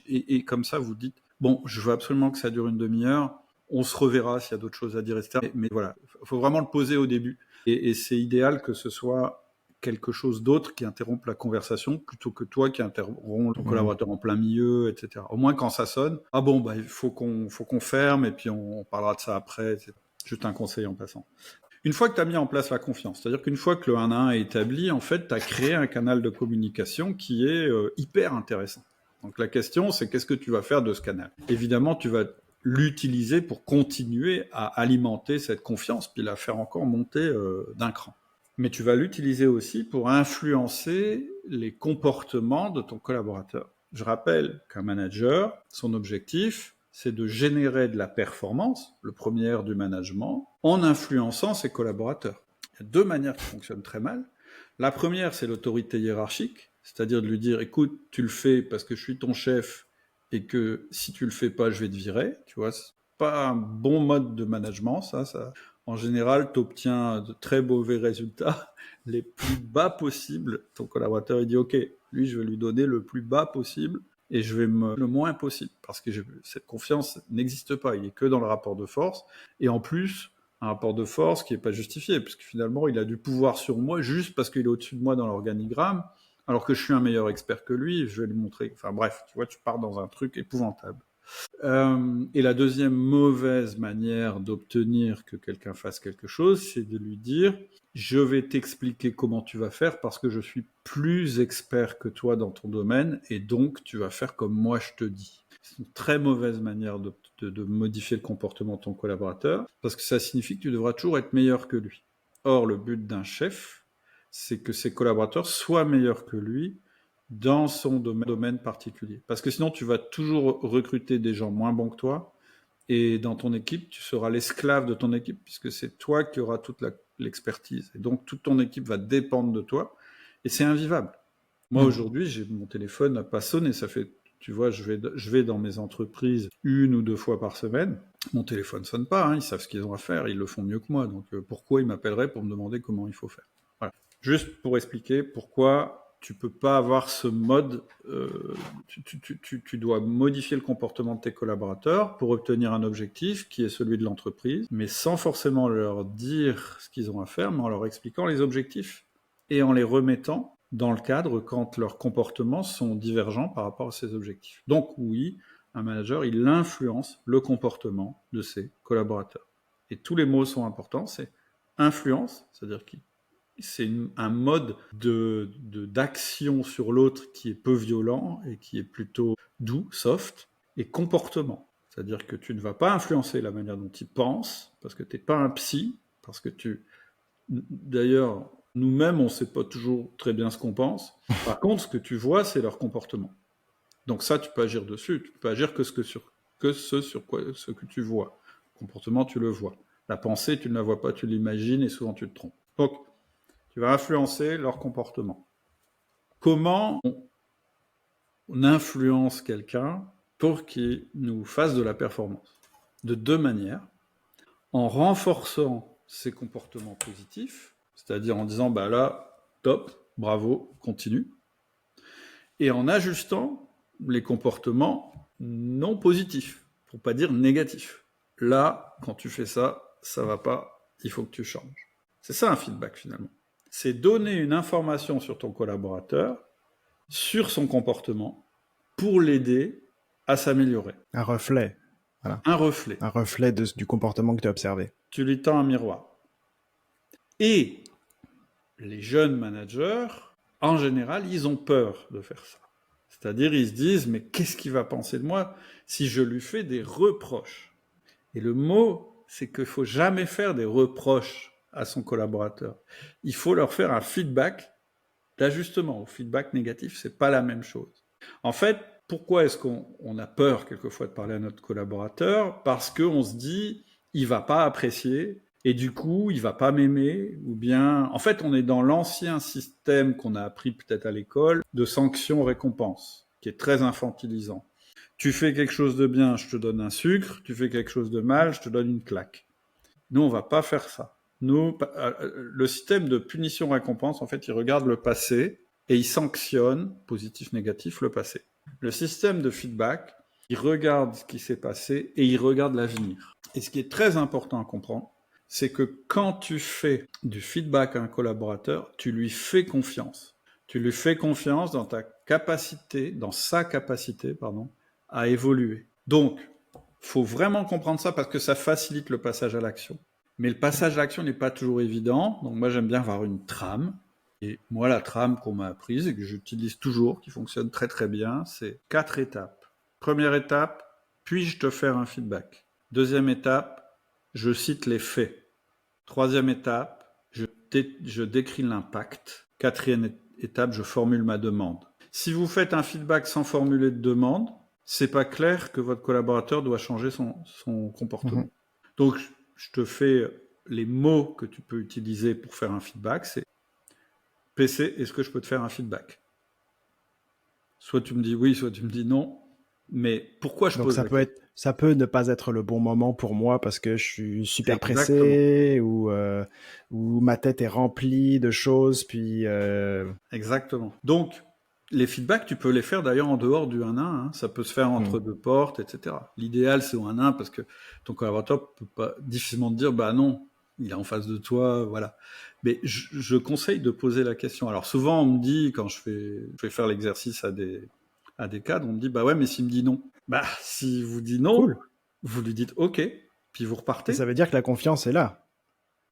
Et comme ça, vous dites, bon, je veux absolument que ça dure une demi-heure, on se reverra s'il y a d'autres choses à dire, etc. Mais voilà, il faut vraiment le poser au début. Et c'est idéal que ce soit quelque chose d'autre qui interrompe la conversation plutôt que toi qui interromps ton collaborateur en plein milieu, etc. Au moins quand ça sonne, ah bon, il faut qu'on ferme et puis on parlera de ça après. C'est juste un conseil en passant. Une fois que tu as mis en place la confiance, c'est-à-dire qu'une fois que le 1-1 est établi, en fait, tu as créé un canal de communication qui est hyper intéressant. Donc la question, c'est qu'est-ce que tu vas faire de ce canal? Évidemment, tu vas l'utiliser pour continuer à alimenter cette confiance, puis la faire encore monter d'un cran. Mais tu vas l'utiliser aussi pour influencer les comportements de ton collaborateur. Je rappelle qu'un manager, son objectif, c'est de générer de la performance, le premier R du management, en influençant ses collaborateurs. Il y a 2 manières qui fonctionnent très mal. La première, c'est l'autorité hiérarchique, c'est-à-dire de lui dire, écoute, tu le fais parce que je suis ton chef et que si tu le fais pas, je vais te virer. Tu vois, c'est pas un bon mode de management, ça. En général, tu obtiens de très mauvais résultats, les plus bas possibles. Ton collaborateur, il dit, OK, lui, je vais lui donner le plus bas possible et je vais le moins possible, parce que cette confiance n'existe pas, il est que dans le rapport de force, et en plus, un rapport de force qui n'est pas justifié, puisque finalement, il a du pouvoir sur moi juste parce qu'il est au-dessus de moi dans l'organigramme, alors que je suis un meilleur expert que lui, je vais lui montrer, enfin bref, tu vois, tu pars dans un truc épouvantable. Et la deuxième mauvaise manière d'obtenir que quelqu'un fasse quelque chose, c'est de lui dire « je vais t'expliquer comment tu vas faire parce que je suis plus expert que toi dans ton domaine et donc tu vas faire comme moi je te dis ». C'est une très mauvaise manière de modifier le comportement de ton collaborateur parce que ça signifie que tu devras toujours être meilleur que lui. Or, le but d'un chef, c'est que ses collaborateurs soient meilleurs que lui dans son domaine particulier. Parce que sinon, tu vas toujours recruter des gens moins bons que toi, et dans ton équipe, tu seras l'esclave de ton équipe, puisque c'est toi qui auras toute l'expertise. Et donc, toute ton équipe va dépendre de toi, et c'est invivable. Moi, aujourd'hui, mon téléphone n'a pas sonné, ça fait, tu vois, je vais dans mes entreprises 1 ou 2 fois par semaine, mon téléphone sonne pas, hein, ils savent ce qu'ils ont à faire, ils le font mieux que moi, donc pourquoi ils m'appelleraient pour me demander comment il faut faire? Voilà. Juste pour expliquer pourquoi tu peux pas avoir ce mode. Tu dois modifier le comportement de tes collaborateurs pour obtenir un objectif qui est celui de l'entreprise, mais sans forcément leur dire ce qu'ils ont à faire, mais en leur expliquant les objectifs et en les remettant dans le cadre quand leurs comportements sont divergents par rapport à ces objectifs. Donc oui, un manager, il influence le comportement de ses collaborateurs. Et tous les mots sont importants, c'est influence, c'est-à-dire que c'est un mode d'action sur l'autre qui est peu violent et qui est plutôt doux, soft, et comportement. C'est-à-dire que tu ne vas pas influencer la manière dont ils pensent, parce que tu n'es pas un psy, parce que D'ailleurs, nous-mêmes, on ne sait pas toujours très bien ce qu'on pense. Par contre, ce que tu vois, c'est leur comportement. Donc ça, tu peux agir dessus. Tu peux agir que ce que tu vois. Le comportement, tu le vois. La pensée, tu ne la vois pas, tu l'imagines et souvent tu te trompes. Donc, tu vas influencer leur comportement. Comment on influence quelqu'un pour qu'il nous fasse de la performance? De deux manières. En renforçant ses comportements positifs, c'est-à-dire en disant, bah là, top, bravo, continue. Et en ajustant les comportements non positifs, pour pas dire négatifs. Là, quand tu fais ça, ça va pas, il faut que tu changes. C'est ça un feedback finalement. C'est donner une information sur ton collaborateur, sur son comportement, pour l'aider à s'améliorer. Un reflet. Voilà. Un reflet. Un reflet du comportement que tu as observé. Tu lui tends un miroir. Et les jeunes managers, en général, ils ont peur de faire ça. C'est-à-dire, ils se disent, mais qu'est-ce qu'il va penser de moi si je lui fais des reproches? Et le mot, c'est qu'il ne faut jamais faire des reproches à son collaborateur. Il faut leur faire un feedback d'ajustement. Au feedback négatif, ce n'est pas la même chose. En fait, pourquoi est-ce qu'on a peur quelquefois de parler à notre collaborateur? Parce qu'on se dit, il ne va pas apprécier, et du coup, il ne va pas m'aimer, ou bien... En fait, on est dans l'ancien système qu'on a appris peut-être à l'école, de sanctions-récompenses, qui est très infantilisant. Tu fais quelque chose de bien, je te donne un sucre, tu fais quelque chose de mal, je te donne une claque. Nous, on ne va pas faire ça. Nous, le système de punition-récompense, en fait, il regarde le passé, et il sanctionne, positif, négatif, le passé. Le système de feedback, il regarde ce qui s'est passé et il regarde l'avenir. Et ce qui est très important à comprendre, c'est que quand tu fais du feedback à un collaborateur, tu lui fais confiance. Tu lui fais confiance dans sa capacité, à évoluer. Donc, il faut vraiment comprendre ça parce que ça facilite le passage à l'action. Mais le passage à l'action n'est pas toujours évident. Donc moi, j'aime bien avoir une trame. Et moi, la trame qu'on m'a apprise et que j'utilise toujours, qui fonctionne très très bien, c'est 4 étapes. Première étape, puis-je te faire un feedback? Deuxième étape, je cite les faits. Troisième étape, je décris l'impact. Quatrième étape, je formule ma demande. Si vous faites un feedback sans formuler de demande, c'est pas clair que votre collaborateur doit changer son comportement. Donc, je te fais les mots que tu peux utiliser pour faire un feedback, c'est PC, est-ce que je peux te faire un feedback? Soit tu me dis oui, soit tu me dis non. Mais pourquoi je pose la question? Ça peut ne pas être le bon moment pour moi parce que je suis super pressé ou ma tête est remplie de choses. Puis Exactement. Donc, les feedbacks, tu peux les faire d'ailleurs en dehors du 1-1. Hein. Ça peut se faire entre deux portes, etc. L'idéal, c'est au 1-1 parce que ton collaborateur peut pas difficilement te dire bah non, il est en face de toi, voilà. Mais je conseille de poser la question. Alors souvent, on me dit, quand je fais faire l'exercice à des cadres, on me dit, bah ouais, mais s'il me dit non. Bah, s'il vous dit non, cool. Vous lui dites OK, puis vous repartez. Et ça veut dire que la confiance est là.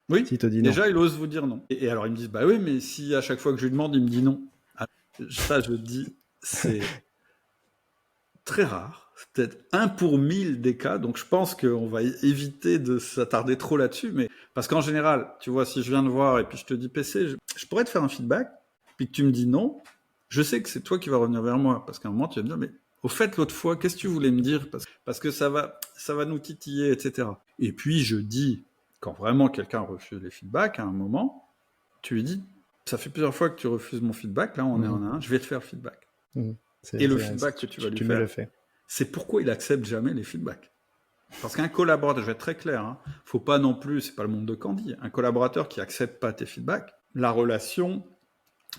Oui, s'il te dit non. Déjà, il ose vous dire non. Et alors, ils me disent, bah oui, mais si à chaque fois que je lui demande, il me dit non. Ça, je dis, c'est très rare. C'est peut-être 1 pour 1000 des cas. Donc, je pense qu'on va éviter de s'attarder trop là-dessus. Mais parce qu'en général, tu vois, si je viens de voir et puis je te dis PC, je pourrais te faire un feedback, puis que tu me dis non, je sais que c'est toi qui vas revenir vers moi. Parce qu'à un moment, tu vas me dire, mais au fait, l'autre fois, qu'est-ce que tu voulais me dire? Parce que ça va nous titiller, etc. Et puis, je dis, quand vraiment quelqu'un refuse les feedbacks, à un moment, tu lui dis, ça fait plusieurs fois que tu refuses mon feedback, là on est en 1, je vais te faire le feedback. Et le feedback que tu vas lui faire, c'est pourquoi il accepte jamais les feedbacks. Parce qu'un collaborateur, je vais être très clair, hein, faut pas non plus, c'est pas le monde de Candy, un collaborateur qui accepte pas tes feedbacks, la relation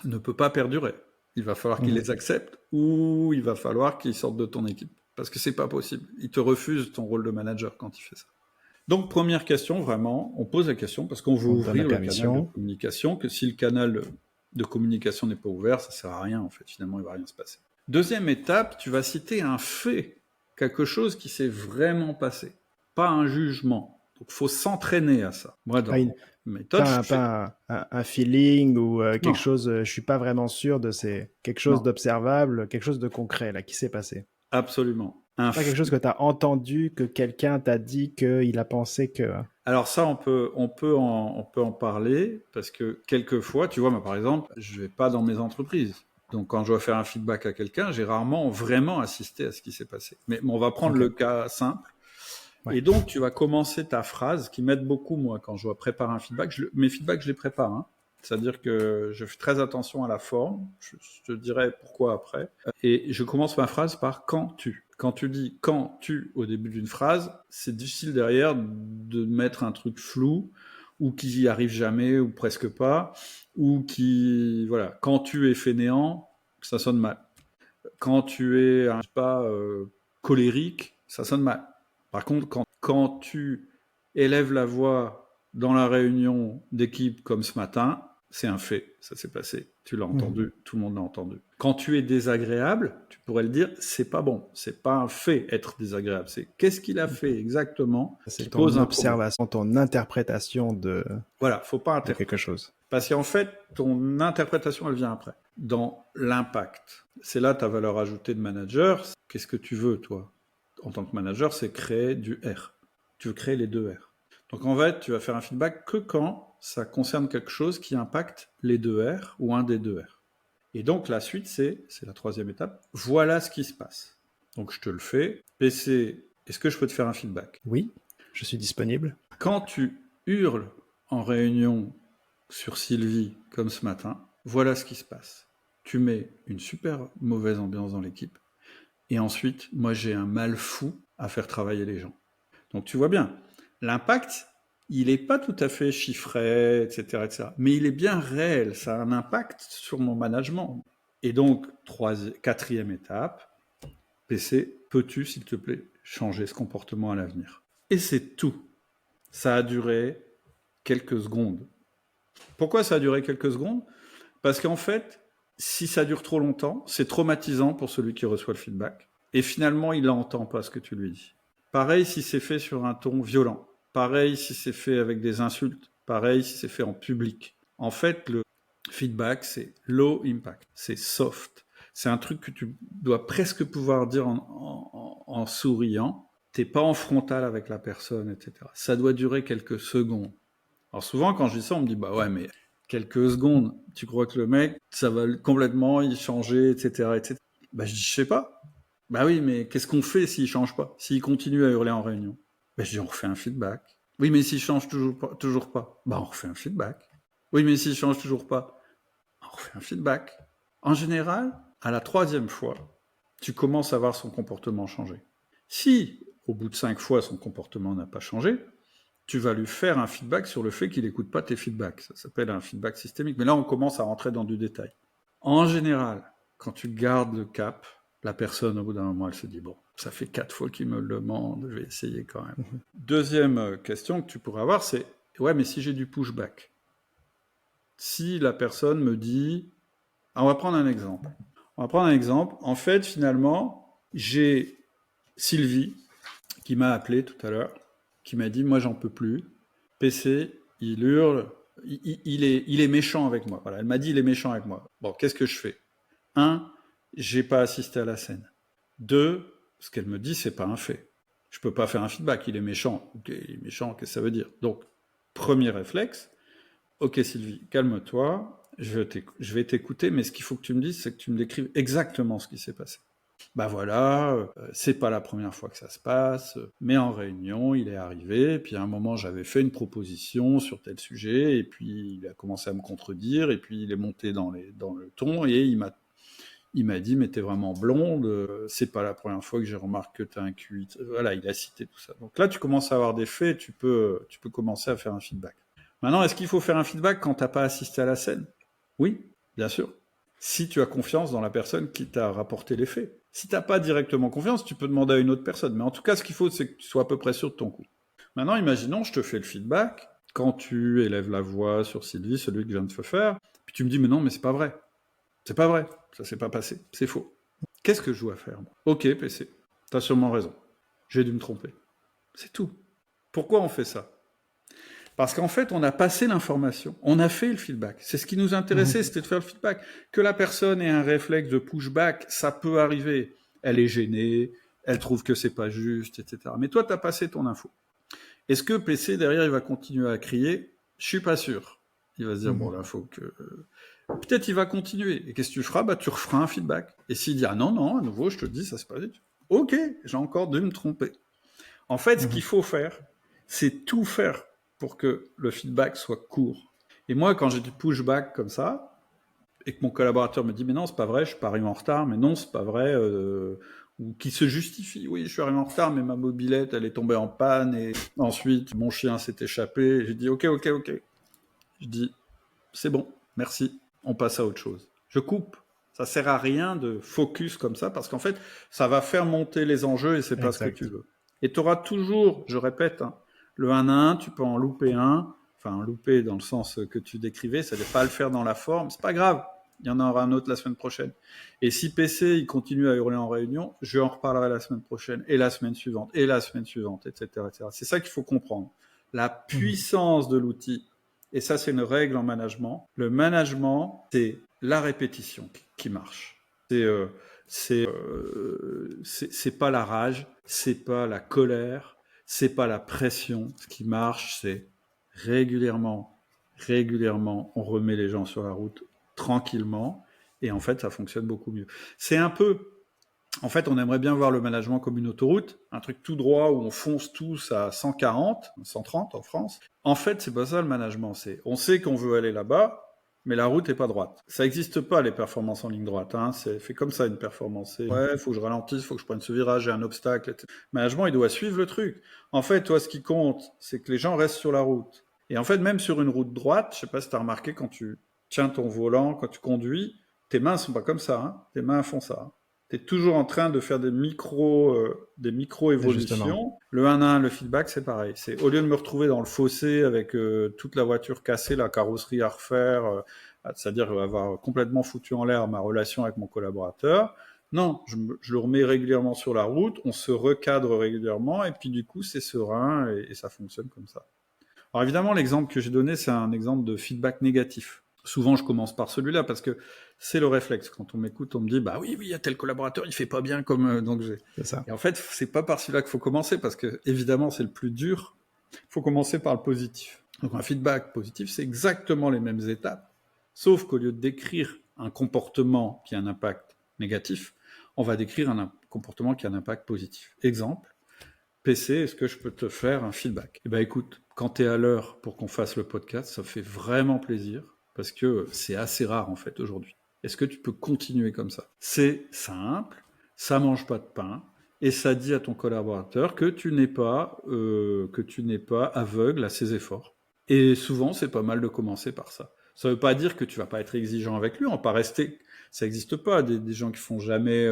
ne peut pas perdurer. Il va falloir qu'il les accepte ou il va falloir qu'il sorte de ton équipe. Parce que c'est pas possible. Il te refuse ton rôle de manager quand il fait ça. Donc, première question, vraiment, on pose la question parce qu'on veut ouvrir le canal de communication, que si le canal de communication n'est pas ouvert, ça sert à rien, en fait. Finalement, il va rien se passer. Deuxième étape, tu vas citer un fait, quelque chose qui s'est vraiment passé, pas un jugement. Donc, il faut s'entraîner à ça. Moi, dans méthode, un feeling ou quelque chose, je suis pas vraiment sûr de c'est quelque chose d'observable, quelque chose de concret là qui s'est passé. Absolument. Pas quelque chose que tu as entendu, que quelqu'un t'a dit qu'il a pensé que... Alors ça, on peut en parler parce que quelquefois, tu vois, moi par exemple, je vais pas dans mes entreprises. Donc quand je dois faire un feedback à quelqu'un, j'ai rarement vraiment assisté à ce qui s'est passé. Mais on va prendre le cas simple. Ouais. Et donc tu vas commencer ta phrase qui m'aide beaucoup, moi, quand je dois préparer un feedback. Mes feedbacks, je les prépare. Hein. C'est-à-dire que je fais très attention à la forme. Je te dirai pourquoi après. Et je commence ma phrase par « quand tu ». Quand tu dis « quand tu » au début d'une phrase, c'est difficile derrière de mettre un truc flou ou qui n'y arrive jamais ou presque pas, ou qui... Voilà, quand tu es fainéant, ça sonne mal. Quand tu es, colérique, ça sonne mal. Par contre, quand tu élèves la voix dans la réunion d'équipe comme ce matin, c'est un fait, ça s'est passé. Tu l'as entendu, tout le monde l'a entendu. Quand tu es désagréable, tu pourrais le dire, c'est pas bon. C'est pas un fait être désagréable. C'est qu'est-ce qu'il a fait exactement. C'est ton observation, ton interprétation de. Voilà, faut pas interpréter quelque chose. Parce qu'en fait, ton interprétation, elle vient après. Dans l'impact, c'est là ta valeur ajoutée de manager. Qu'est-ce que tu veux, toi, en tant que manager, c'est créer du R. Tu veux créer les deux R. Donc en fait, tu vas faire un feedback que quand ça concerne quelque chose qui impacte les deux R ou un des deux R. Et donc la suite, c'est la troisième étape. Voilà ce qui se passe. Donc je te le fais. PC, est-ce que je peux te faire un feedback ? Oui, je suis disponible. Quand tu hurles en réunion sur Sylvie, comme ce matin, voilà ce qui se passe. Tu mets une super mauvaise ambiance dans l'équipe. Et ensuite, moi, j'ai un mal fou à faire travailler les gens. Donc tu vois bien, l'impact, il n'est pas tout à fait chiffré, etc., etc. Mais il est bien réel, ça a un impact sur mon management. Et donc, quatrième étape, PC, peux-tu, s'il te plaît, changer ce comportement à l'avenir ? Et c'est tout. Ça a duré quelques secondes. Pourquoi ça a duré quelques secondes ? Parce qu'en fait, si ça dure trop longtemps, c'est traumatisant pour celui qui reçoit le feedback. Et finalement, il n'entend pas ce que tu lui dis. Pareil si c'est fait sur un ton violent. Pareil si c'est fait avec des insultes. Pareil si c'est fait en public. En fait, le feedback, c'est low impact. C'est soft. C'est un truc que tu dois presque pouvoir dire en souriant. T'es pas en frontal avec la personne, etc. Ça doit durer quelques secondes. Alors souvent, quand je dis ça, on me dit « Bah ouais, mais quelques secondes, tu crois que le mec, ça va complètement y changer, etc. etc. » Bah je dis « Je sais pas. » Bah oui, mais qu'est-ce qu'on fait s'il change pas ? S'il continue à hurler en réunion ? Bah je dis « On refait un feedback. » Oui, mais s'il change toujours pas, bah on refait un feedback. Oui, mais s'il change toujours pas, on refait un feedback. En général, à la troisième fois, tu commences à voir son comportement changer. Si, au bout de 5 fois, son comportement n'a pas changé, tu vas lui faire un feedback sur le fait qu'il n'écoute pas tes feedbacks. Ça s'appelle un feedback systémique. Mais là, on commence à rentrer dans du détail. En général, quand tu gardes le cap, la personne, au bout d'un moment, elle se dit « Bon, ça fait 4 fois qu'il me le demande, je vais essayer quand même. » Deuxième question que tu pourrais avoir, c'est « Ouais, mais si j'ai du pushback ?» Si la personne me dit... on va prendre un exemple. En fait, finalement, j'ai Sylvie qui m'a appelé tout à l'heure, qui m'a dit « Moi, j'en peux plus. PC, il hurle, il est méchant avec moi. » Voilà, elle m'a dit « Il est méchant avec moi. » Bon, qu'est-ce que je fais ? 1, j'ai pas assisté à la scène. 2, ce qu'elle me dit, c'est pas un fait. Je peux pas faire un feedback, il est méchant. Ok, il est méchant, qu'est-ce que ça veut dire ? Donc, premier réflexe, ok Sylvie, calme-toi, je vais t'écouter, mais ce qu'il faut que tu me dises, c'est que tu me décrives exactement ce qui s'est passé. Bah voilà, c'est pas la première fois que ça se passe, mais en réunion, il est arrivé, et puis à un moment, j'avais fait une proposition sur tel sujet, et puis il a commencé à me contredire, et puis il est monté dans le ton, et il m'a dit, mais t'es vraiment blonde, c'est pas la première fois que j'ai remarqué que t'as un QI. Voilà, il a cité tout ça. Donc là, tu commences à avoir des faits, tu peux commencer à faire un feedback. Maintenant, est-ce qu'il faut faire un feedback quand t'as pas assisté à la scène ? Oui, bien sûr. si tu as confiance dans la personne qui t'a rapporté les faits. Si tu n'as pas directement confiance, tu peux demander à une autre personne. Mais en tout cas, ce qu'il faut, c'est que tu sois à peu près sûr de ton coup. Maintenant, imaginons, je te fais le feedback. Quand tu élèves la voix sur Sylvie, celui que je viens de te faire, puis tu me dis, mais non, mais c'est pas vrai. C'est pas vrai. Ça s'est pas passé. C'est faux. Qu'est-ce que je dois faire, moi? Ok, PC. T'as sûrement raison. J'ai dû me tromper. C'est tout. Pourquoi on fait ça? Parce qu'en fait, on a passé l'information, on a fait le feedback. C'est ce qui nous intéressait, c'était de faire le feedback. Que la personne ait un réflexe de pushback, ça peut arriver. Elle est gênée, elle trouve que c'est pas juste, etc. Mais toi, tu as passé ton info. Est-ce que PC, derrière, il va continuer à crier? Je suis pas sûr. Il va se dire, bon, là, faut que... Peut-être il va continuer. Et qu'est-ce que tu feras? Bah, tu referas un feedback. Et s'il dit, ah non, non, à nouveau, je te dis, ça c'est pas dit. Ok, j'ai encore dû me tromper. En fait, ce qu'il faut faire, c'est tout faire pour que le feedback soit court. Et moi, quand j'ai du pushback comme ça, et que mon collaborateur me dit « mais non, c'est pas vrai, je suis pas arrivé en retard, mais non, c'est pas vrai », ou qui se justifie « oui, je suis arrivé en retard, mais ma mobilette, elle est tombée en panne, et ensuite, mon chien s'est échappé. » J'ai dit « ok. » Je dis « c'est bon, merci, on passe à autre chose. » Je coupe. Ça sert à rien de focus comme ça, parce qu'en fait, ça va faire monter les enjeux, et c'est pas ce que tu veux. Et tu auras toujours, je répète, le 1 à 1, tu peux en louper un, enfin louper dans le sens que tu décrivais, ça ne veut pas le faire dans la forme, c'est pas grave, il y en aura un autre la semaine prochaine. Et si PC, il continue à hurler en réunion, je en reparlerai la semaine prochaine, et la semaine suivante, et la semaine suivante, etc. etc. C'est ça qu'il faut comprendre. La puissance de l'outil, et ça c'est une règle en management, le management, c'est la répétition qui marche. C'est pas la rage, c'est pas la colère, c'est pas la pression. Ce qui marche, c'est régulièrement, on remet les gens sur la route tranquillement, et en fait, ça fonctionne beaucoup mieux. C'est un peu, en fait, on aimerait bien voir le management comme une autoroute, un truc tout droit où on fonce tous à 140, 130 en France. En fait, c'est pas ça le management. On sait qu'on veut aller là-bas, mais la route est pas droite. Ça n'existe pas, les performances en ligne droite. C'est fait comme ça, une performance. Ouais, faut que je ralentisse, faut que je prenne ce virage, j'ai un obstacle, etc. Le management, il doit suivre le truc. En fait, toi, ce qui compte, c'est que les gens restent sur la route. Et en fait, même sur une route droite, je sais pas si tu as remarqué, quand tu tiens ton volant, quand tu conduis, tes mains sont pas comme ça. Tes mains font ça. Tu es toujours en train de faire des micro-évolutions. Le 1 à 1, le feedback, c'est pareil. C'est au lieu de me retrouver dans le fossé avec toute la voiture cassée, la carrosserie à refaire, c'est-à-dire avoir complètement foutu en l'air ma relation avec mon collaborateur, non, je le remets régulièrement sur la route, on se recadre régulièrement, et puis du coup, c'est serein, et ça fonctionne comme ça. Alors évidemment, l'exemple que j'ai donné, c'est un exemple de feedback négatif. Souvent, je commence par celui-là parce que c'est le réflexe. Quand on m'écoute, on me dit bah oui, il y a tel collaborateur, il fait pas bien comme donc j'ai. C'est ça. Et en fait, c'est pas par celui-là qu'il faut commencer parce que évidemment, c'est le plus dur. Il faut commencer par le positif. Donc un feedback positif, c'est exactement les mêmes étapes, sauf qu'au lieu de décrire un comportement qui a un impact négatif, on va décrire un comportement qui a un impact positif. Exemple, PC, est-ce que je peux te faire un feedback? Eh ben écoute, quand tu es à l'heure pour qu'on fasse le podcast, ça fait vraiment plaisir, parce que c'est assez rare en fait aujourd'hui. Est-ce que tu peux continuer comme ça? C'est simple, ça mange pas de pain, et ça dit à ton collaborateur que tu n'es pas aveugle à ses efforts. Et souvent, c'est pas mal de commencer par ça. Ça veut pas dire que tu vas pas être exigeant avec lui, on va pas rester. Ça n'existe pas, des gens qui ont jamais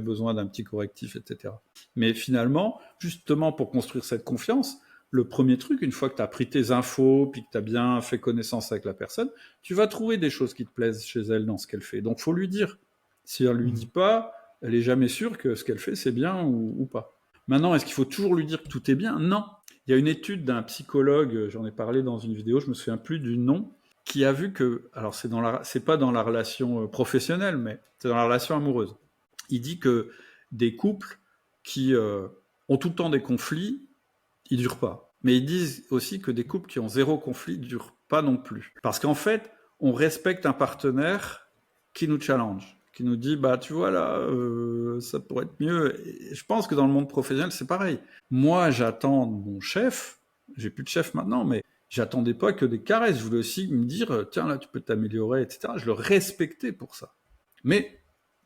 besoin d'un petit correctif, etc. Mais finalement, justement pour construire cette confiance, le premier truc, une fois que tu as pris tes infos, puis que tu as bien fait connaissance avec la personne, tu vas trouver des choses qui te plaisent chez elle dans ce qu'elle fait. Donc, faut lui dire. Si elle lui dit pas, elle est jamais sûre que ce qu'elle fait, c'est bien ou pas. Maintenant, est-ce qu'il faut toujours lui dire que tout est bien? Non. Il y a une étude d'un psychologue, j'en ai parlé dans une vidéo, je me souviens plus du nom, qui a vu que, alors c'est pas dans la relation professionnelle, mais c'est dans la relation amoureuse. Il dit que des couples qui ont tout le temps des conflits, ils durent pas. Mais ils disent aussi que des couples qui ont zéro conflit durent pas non plus. Parce qu'en fait, on respecte un partenaire qui nous challenge, qui nous dit bah tu vois là, ça pourrait être mieux. Et je pense que dans le monde professionnel c'est pareil. Moi j'attends de mon chef, j'ai plus de chef maintenant, mais j'attendais pas que des caresses. Je voulais aussi me dire tiens là tu peux t'améliorer, etc. Je le respectais pour ça. Mais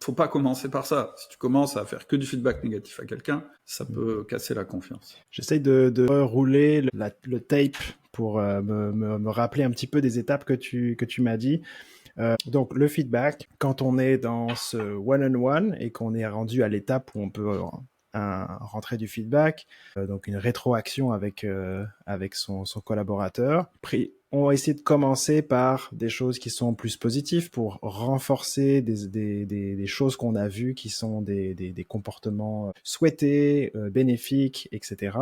faut pas commencer par ça. Si tu commences à faire que du feedback négatif à quelqu'un, ça peut casser la confiance. J'essaye de rouler le tape pour me rappeler un petit peu des étapes que tu m'as dit. Donc le feedback, quand on est dans ce one-on-one et qu'on est rendu à l'étape où on peut rentrer du feedback, donc une rétroaction avec son collaborateur. On va essayer de commencer par des choses qui sont plus positives pour renforcer des choses qu'on a vues qui sont des comportements souhaités, bénéfiques, etc.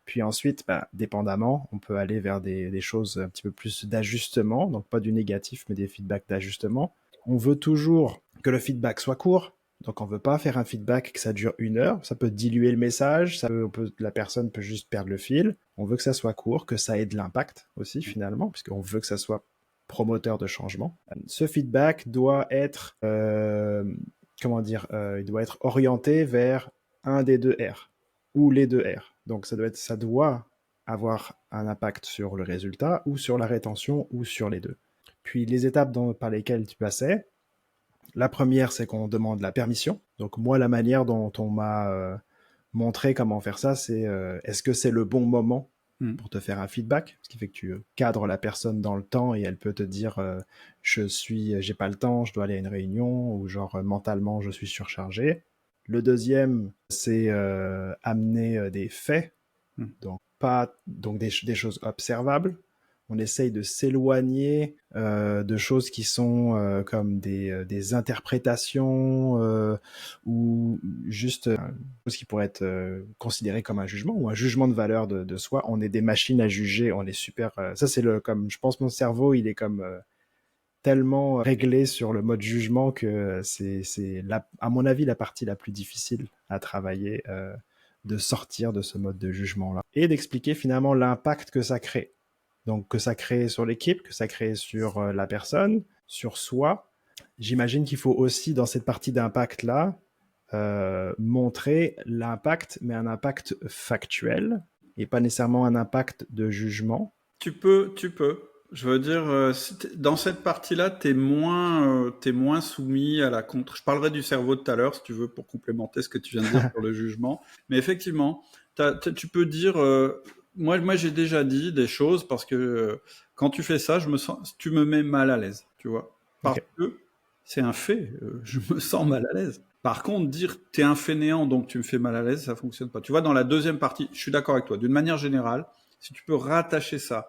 Puis ensuite, dépendamment, on peut aller vers des choses un petit peu plus d'ajustement, donc pas du négatif, mais des feedbacks d'ajustement. On veut toujours que le feedback soit court, donc on veut pas faire un feedback que ça dure 1 heure, ça peut diluer le message, la personne peut juste perdre le fil. On veut que ça soit court, que ça ait de l'impact aussi finalement, puisqu'on veut que ça soit promoteur de changement. Ce feedback doit être, il doit être orienté vers un des 2 R ou les 2 R. Donc ça doit avoir un impact sur le résultat ou sur la rétention ou sur les deux. Puis les étapes par lesquelles tu passais, la première, c'est qu'on demande la permission. Donc moi, la manière dont on m'a montré comment faire ça, c'est est-ce que c'est le bon moment pour te faire un feedback, ce qui fait que tu cadres la personne dans le temps et elle peut te dire j'ai pas le temps, je dois aller à une réunion, ou genre mentalement je suis surchargé. Le deuxième, c'est amener des faits, donc des choses observables. On essaye de s'éloigner de choses qui sont comme des interprétations ou juste chose qui pourrait être considérée comme un jugement ou un jugement de valeur de soi. On est des machines à juger, on est super... ça, c'est comme, je pense, mon cerveau, il est comme tellement réglé sur le mode jugement que à mon avis, la partie la plus difficile à travailler, de sortir de ce mode de jugement-là. Et d'expliquer finalement l'impact que ça crée. Donc que ça crée sur l'équipe, que ça crée sur la personne, sur soi. J'imagine qu'il faut aussi, dans cette partie d'impact-là, montrer l'impact, mais un impact factuel, et pas nécessairement un impact de jugement. Tu peux. Je veux dire, dans cette partie-là, t'es moins soumis à la contre. Je parlerai du cerveau tout à l'heure, si tu veux, pour complémenter ce que tu viens de dire sur le jugement. Mais effectivement, tu peux dire, moi, j'ai déjà dit des choses parce que quand tu fais ça, tu me mets mal à l'aise, tu vois. Parce que c'est un fait, je me sens mal à l'aise. Par contre, dire t'es un fainéant, donc tu me fais mal à l'aise, ça fonctionne pas. Tu vois, dans la deuxième partie, je suis d'accord avec toi. D'une manière générale, si tu peux rattacher ça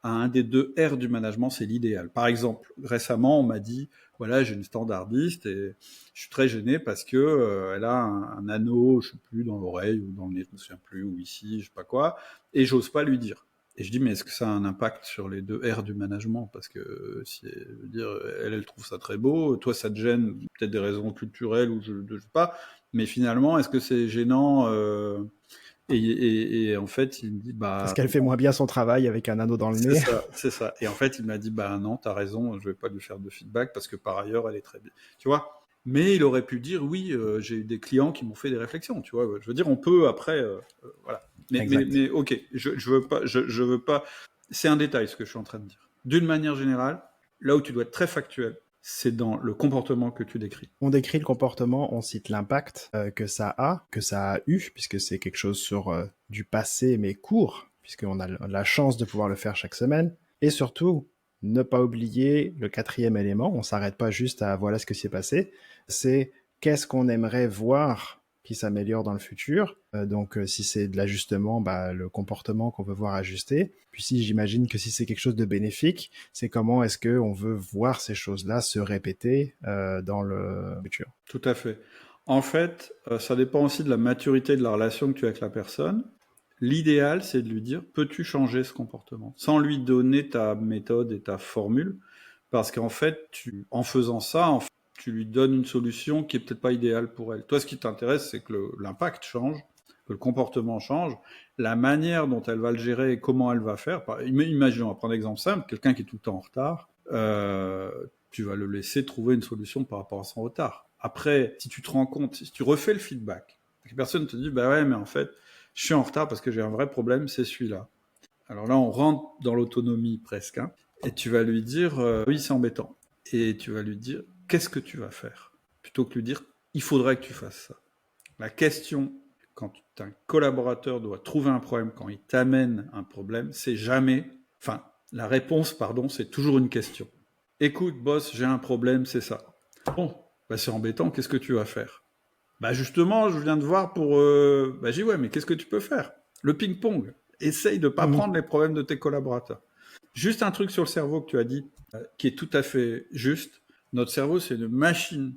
à un des 2 R du management, c'est l'idéal. Par exemple, récemment, on m'a dit, voilà, j'ai une standardiste et je suis très gêné parce que elle a un anneau, je sais plus, dans l'oreille ou dans le nez, je me souviens plus, ou ici, je sais pas quoi, et j'ose pas lui dire. Et je dis, mais est-ce que ça a un impact sur les 2 R du management? Parce que, si, je veux dire, elle trouve ça très beau, toi, ça te gêne, peut-être des raisons culturelles ou je sais pas, mais finalement, est-ce que c'est gênant et en fait, il me dit, Parce qu'elle fait moins bien son travail avec un anneau dans le nez. C'est ça. Et en fait, il m'a dit, bah non, t'as raison, je vais pas lui faire de feedback parce que par ailleurs, elle est très bien. Tu vois? Mais il aurait pu dire, oui, j'ai eu des clients qui m'ont fait des réflexions, tu vois? Je veux dire, on peut après, voilà. Mais ok, je veux pas. C'est un détail ce que je suis en train de dire. D'une manière générale, là où tu dois être très factuel, c'est dans le comportement que tu décris. On décrit le comportement, on cite l'impact que ça a eu, puisque c'est quelque chose sur du passé mais court, puisqu'on a la chance de pouvoir le faire chaque semaine. Et surtout, ne pas oublier le 4e élément, on s'arrête pas juste à voilà ce que s'est passé, c'est qu'est-ce qu'on aimerait voir qui s'améliore dans le futur. Donc si c'est de l'ajustement, le comportement qu'on veut voir ajusté. Puis j'imagine que si c'est quelque chose de bénéfique, c'est comment est-ce qu'on veut voir ces choses-là se répéter dans le futur. Tout à fait. En fait, ça dépend aussi de la maturité de la relation que tu as avec la personne. L'idéal, c'est de lui dire, peux-tu changer ce comportement? Sans lui donner ta méthode et ta formule, parce qu'en fait, en faisant ça, tu lui donnes une solution qui est peut-être pas idéale pour elle. Toi, ce qui t'intéresse, c'est que l'impact change, que le comportement change, la manière dont elle va le gérer et comment elle va faire. Imaginons, on va prendre un exemple simple, quelqu'un qui est tout le temps en retard, tu vas le laisser trouver une solution par rapport à son retard. Après, si tu te rends compte, si tu refais le feedback, que personne te dit, bah ouais, mais en fait, je suis en retard parce que j'ai un vrai problème, c'est celui-là. Alors là, on rentre dans l'autonomie presque, hein, et tu vas lui dire, oui, c'est embêtant. Et tu vas lui dire, qu'est-ce que tu vas faire? Plutôt que lui dire, il faudrait que tu fasses ça. La question, quand un collaborateur doit trouver un problème, quand il t'amène un problème, c'est jamais, enfin, la réponse, pardon, c'est toujours une question. Écoute, boss, j'ai un problème, c'est ça. Bon, bah, c'est embêtant, qu'est-ce que tu vas faire? Bah justement, je viens de voir pour... Bah j'ai dit, ouais, mais qu'est-ce que tu peux faire? Le ping-pong. Essaye de ne pas prendre les problèmes de tes collaborateurs. Juste un truc sur le cerveau que tu as dit, qui est tout à fait juste. Notre cerveau, c'est une machine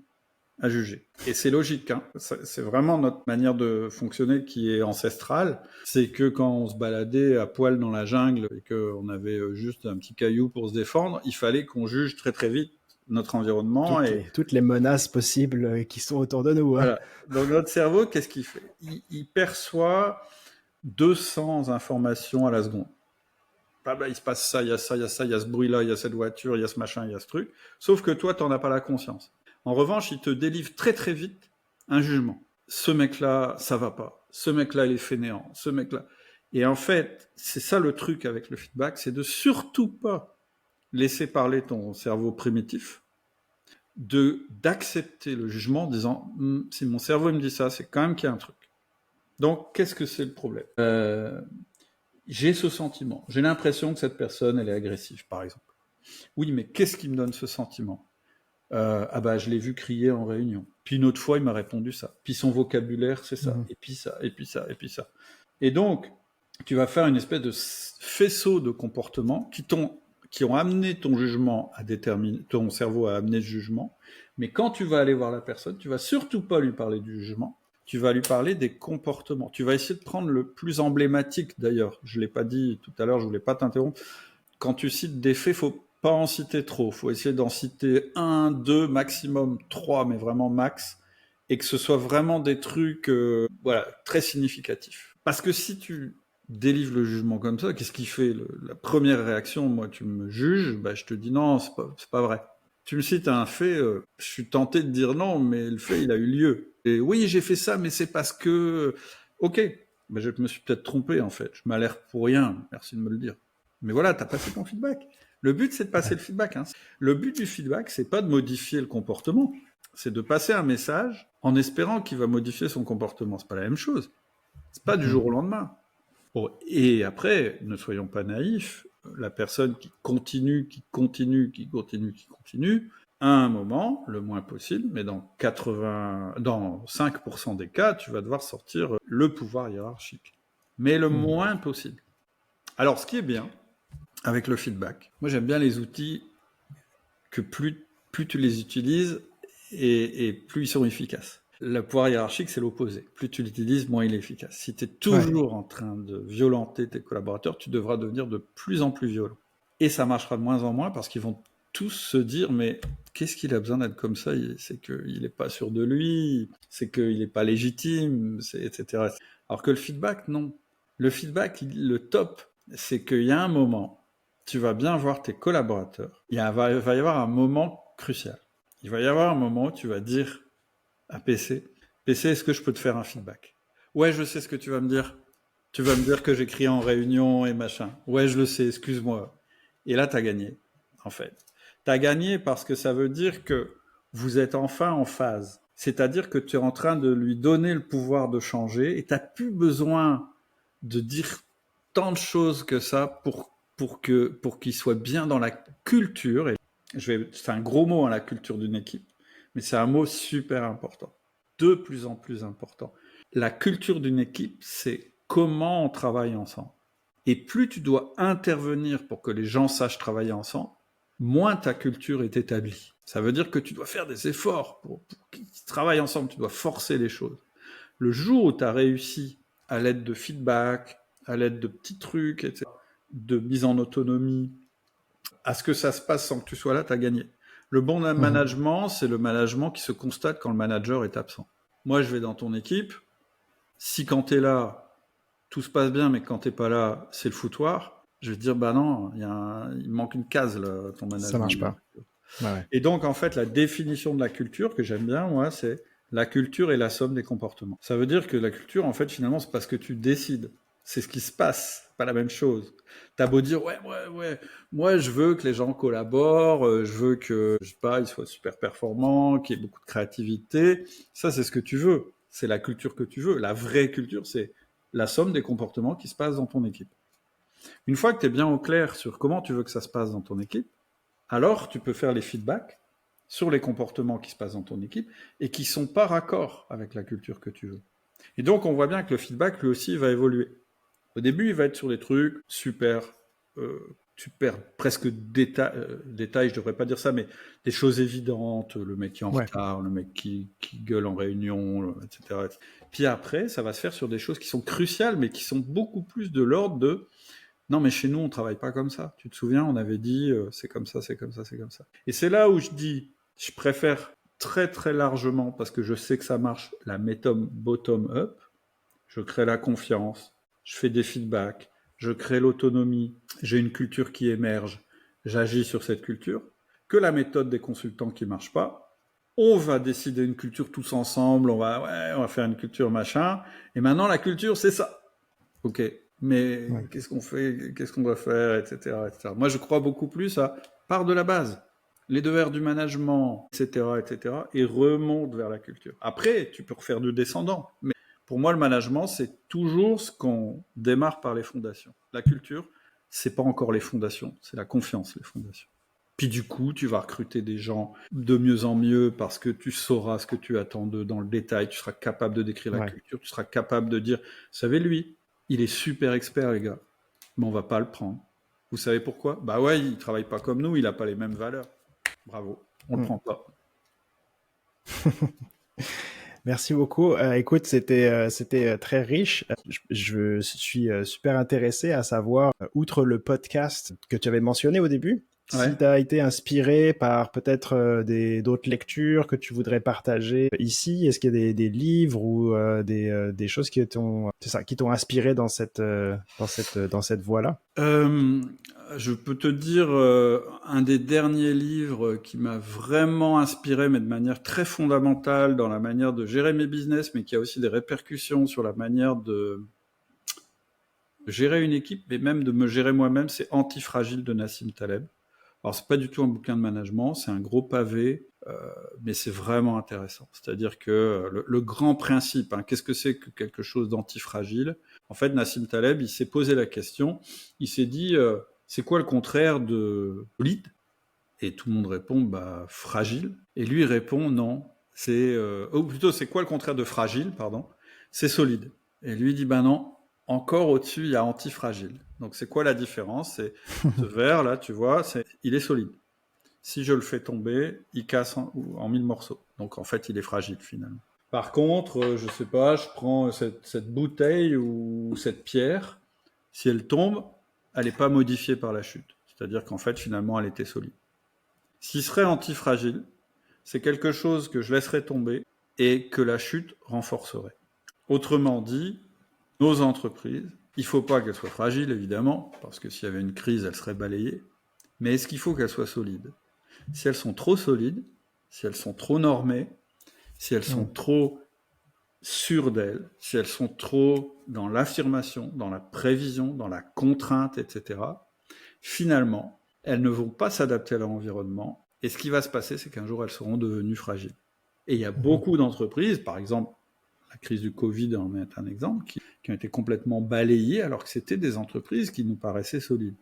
à juger. Et c'est logique, hein. C'est vraiment notre manière de fonctionner qui est ancestrale. C'est que quand on se baladait à poil dans la jungle et qu'on avait juste un petit caillou pour se défendre, il fallait qu'on juge très très vite notre environnement. Toutes les menaces possibles qui sont autour de nous. Hein. Voilà. Donc notre cerveau, qu'est-ce qu'il fait? Il perçoit 200 informations à la seconde. Ah bah, il se passe ça, il y a ça, il y a ça, il y a ce bruit-là, il y a cette voiture, il y a ce machin, il y a ce truc. Sauf que toi, tu n'en as pas la conscience. En revanche, il te délivre très très vite un jugement. Ce mec-là, ça va pas. Ce mec-là, il est fainéant. Ce mec-là. Et en fait, c'est ça le truc avec le feedback, c'est de surtout pas laisser parler ton cerveau primitif, d'accepter le jugement en disant si mon cerveau il me dit ça, c'est quand même qu'il y a un truc. Donc, qu'est-ce que c'est le problème? J'ai ce sentiment. J'ai l'impression que cette personne, elle est agressive, par exemple. Oui, mais qu'est-ce qui me donne ce sentiment? Ah bah, je l'ai vu crier en réunion. Puis une autre fois, il m'a répondu ça. Puis son vocabulaire, c'est ça. Et puis ça, et puis ça, et puis ça. Et donc, tu vas faire une espèce de faisceau de comportements qui ont amené ton jugement à déterminer, ton cerveau à amener ce jugement. Mais quand tu vas aller voir la personne, tu vas surtout pas lui parler du jugement. Tu vas lui parler des comportements. Tu vas essayer de prendre le plus emblématique, d'ailleurs. Je l'ai pas dit tout à l'heure, je voulais pas t'interrompre. Quand tu cites des faits, faut pas en citer trop. Faut essayer d'en citer 1, 2, maximum 3, mais vraiment max. Et que ce soit vraiment des trucs, voilà, très significatifs. Parce que si tu délivres le jugement comme ça, qu'est-ce qui fait la première réaction? Moi, tu me juges, bah, je te dis non, c'est pas vrai. Tu me cites un fait, je suis tenté de dire non, mais le fait, il a eu lieu. Et oui, j'ai fait ça, mais c'est parce que... Ok, ben je me suis peut-être trompé, en fait. Je m'alerte pour rien, merci de me le dire. Mais voilà, t'as passé ton feedback. Le but, c'est de passer le feedback. Hein. Le but du feedback, c'est pas de modifier le comportement, c'est de passer un message en espérant qu'il va modifier son comportement. C'est pas la même chose. C'est pas du jour au lendemain. Bon, et après, ne soyons pas naïfs, la personne qui continue, à un moment, le moins possible, mais dans 5% des cas, tu vas devoir sortir le pouvoir hiérarchique. Mais le moins possible. Alors, ce qui est bien avec le feedback, moi j'aime bien les outils que plus tu les utilises et plus ils sont efficaces. Le pouvoir hiérarchique, c'est l'opposé. Plus tu l'utilises, moins il est efficace. Si tu es toujours en train de violenter tes collaborateurs, tu devras devenir de plus en plus violent. Et ça marchera de moins en moins parce qu'ils vont tous se dire, mais qu'est-ce qu'il a besoin d'être comme ça? C'est qu'il n'est pas sûr de lui, c'est qu'il n'est pas légitime, etc. Alors que le feedback, non. Le feedback, le top, c'est qu'il y a un moment, tu vas bien voir tes collaborateurs, il va y avoir un moment crucial. Il va y avoir un moment où tu vas dire à PC, est-ce que je peux te faire un feedback? Ouais, je sais ce que tu vas me dire. Tu vas me dire que j'ai crié en réunion et machin. Ouais, je le sais, excuse-moi. Et là, t'as gagné, en fait. T'as gagné parce que ça veut dire que vous êtes enfin en phase. C'est-à-dire que tu es en train de lui donner le pouvoir de changer et t'as plus besoin de dire tant de choses que ça pour qu'il soit bien dans la culture. Et c'est un gros mot, hein, la culture d'une équipe, mais c'est un mot super important, de plus en plus important. La culture d'une équipe, c'est comment on travaille ensemble. Et plus tu dois intervenir pour que les gens sachent travailler ensemble, moins ta culture est établie. Ça veut dire que tu dois faire des efforts pour qu'ils travaillent ensemble, tu dois forcer les choses. Le jour où tu as réussi à l'aide de feedback, à l'aide de petits trucs, etc., de mise en autonomie, à ce que ça se passe sans que tu sois là, tu as gagné. Le bon management, c'est le management qui se constate quand le manager est absent. Moi, je vais dans ton équipe. Si quand tu es là, tout se passe bien, mais quand tu n'es pas là, c'est le foutoir, je vais te dire, bah non, il manque une case, là, ton management. Ça marche pas. Ouais. Et donc, en fait, la définition de la culture, que j'aime bien, moi, c'est la culture est la somme des comportements. Ça veut dire que la culture, en fait, finalement, c'est parce que tu décides. C'est ce qui se passe, pas la même chose. T'as beau dire, ouais, moi, je veux que les gens collaborent, je veux que, je sais pas, ils soient super performants, qu'il y ait beaucoup de créativité. Ça, c'est ce que tu veux. C'est la culture que tu veux. La vraie culture, c'est la somme des comportements qui se passent dans ton équipe. Une fois que tu es bien au clair sur comment tu veux que ça se passe dans ton équipe, alors tu peux faire les feedbacks sur les comportements qui se passent dans ton équipe et qui ne sont pas raccords avec la culture que tu veux. Et donc, on voit bien que le feedback, lui aussi, va évoluer. Au début, il va être sur des trucs super presque détails, je devrais pas dire ça, mais des choses évidentes, le mec qui est en retard, le mec qui gueule en réunion, etc. Puis après, ça va se faire sur des choses qui sont cruciales, mais qui sont beaucoup plus de l'ordre de non, mais chez nous, on travaille pas comme ça. Tu te souviens, on avait dit c'est comme ça, c'est comme ça, c'est comme ça. Et c'est là où je dis, je préfère très très largement, parce que je sais que ça marche, la méthode bottom-up. Je crée la confiance, je fais des feedbacks, je crée l'autonomie, j'ai une culture qui émerge, j'agis sur cette culture, que la méthode des consultants qui ne marche pas. On va décider une culture tous ensemble, on va faire une culture machin, et maintenant la culture c'est ça. Ok, mais qu'est-ce qu'on fait, qu'est-ce qu'on doit faire, etc., etc. Moi je crois beaucoup plus à part de la base, les 2 R du management, etc., etc., et remonte vers la culture. Après, tu peux refaire du descendant, mais pour moi, le management, c'est toujours ce qu'on démarre par les fondations. La culture, c'est pas encore les fondations, c'est la confiance, les fondations. Puis du coup, tu vas recruter des gens de mieux en mieux parce que tu sauras ce que tu attends d'eux dans le détail, tu seras capable de décrire la culture, tu seras capable de dire, vous savez, lui, il est super expert, les gars, mais on va pas le prendre. Vous savez pourquoi ? Bah ouais, il travaille pas comme nous, il a pas les mêmes valeurs. Bravo, on le prend pas. Merci beaucoup. Écoute, c'était très riche. Je suis super intéressé à savoir, outre le podcast que tu avais mentionné au début, si tu as été inspiré par peut-être d'autres lectures que tu voudrais partager ici. Est-ce qu'il y a des livres ou des choses qui t'ont inspiré dans cette voie-là? Je peux te dire un des derniers livres qui m'a vraiment inspiré, mais de manière très fondamentale dans la manière de gérer mes business, mais qui a aussi des répercussions sur la manière de gérer une équipe, mais même de me gérer moi-même, c'est Antifragile de Nassim Taleb. Alors, c'est pas du tout un bouquin de management, c'est un gros pavé, mais c'est vraiment intéressant. C'est-à-dire que le grand principe, qu'est-ce que c'est que quelque chose d'antifragile ? En fait, Nassim Taleb, il s'est posé la question, il s'est dit, c'est quoi le contraire de solide ? Et tout le monde répond, fragile. Et lui, il répond, non, ou plutôt, c'est quoi le contraire de fragile, pardon ? C'est solide. Et lui, il dit, non, encore au-dessus, il y a antifragile. Donc, c'est quoi la différence ? C'est ce verre, là, tu vois, il est solide. Si je le fais tomber, il casse en 1000 morceaux. Donc, en fait, il est fragile, finalement. Par contre, je sais pas, je prends cette bouteille ou cette pierre. Si elle tombe, elle n'est pas modifiée par la chute. C'est-à-dire qu'en fait, finalement, elle était solide. S'il serait antifragile, c'est quelque chose que je laisserais tomber et que la chute renforcerait. Autrement dit, nos entreprises, il ne faut pas qu'elles soient fragiles, évidemment, parce que s'il y avait une crise, elles seraient balayées. Mais est-ce qu'il faut qu'elles soient solides ? Si elles sont trop solides, si elles sont trop normées, si elles sont trop sûres d'elles, si elles sont trop dans l'affirmation, dans la prévision, dans la contrainte, etc., finalement, elles ne vont pas s'adapter à leur environnement. Et ce qui va se passer, c'est qu'un jour, elles seront devenues fragiles. Et il y a beaucoup d'entreprises, par exemple, la crise du Covid en est un exemple, qui ont été complètement balayées alors que c'était des entreprises qui nous paraissaient solides.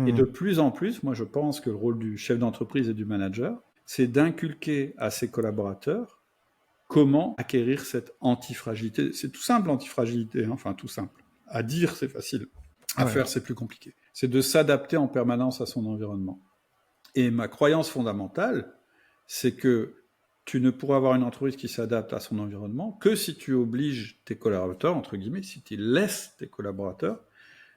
Et de plus en plus, moi je pense que le rôle du chef d'entreprise et du manager, c'est d'inculquer à ses collaborateurs comment acquérir cette antifragilité. C'est tout simple, l'antifragilité, enfin tout simple. À dire, c'est facile. À faire, c'est plus compliqué. C'est de s'adapter en permanence à son environnement. Et ma croyance fondamentale, c'est que tu ne pourras avoir une entreprise qui s'adapte à son environnement que si tu obliges tes collaborateurs, entre guillemets, si tu laisses tes collaborateurs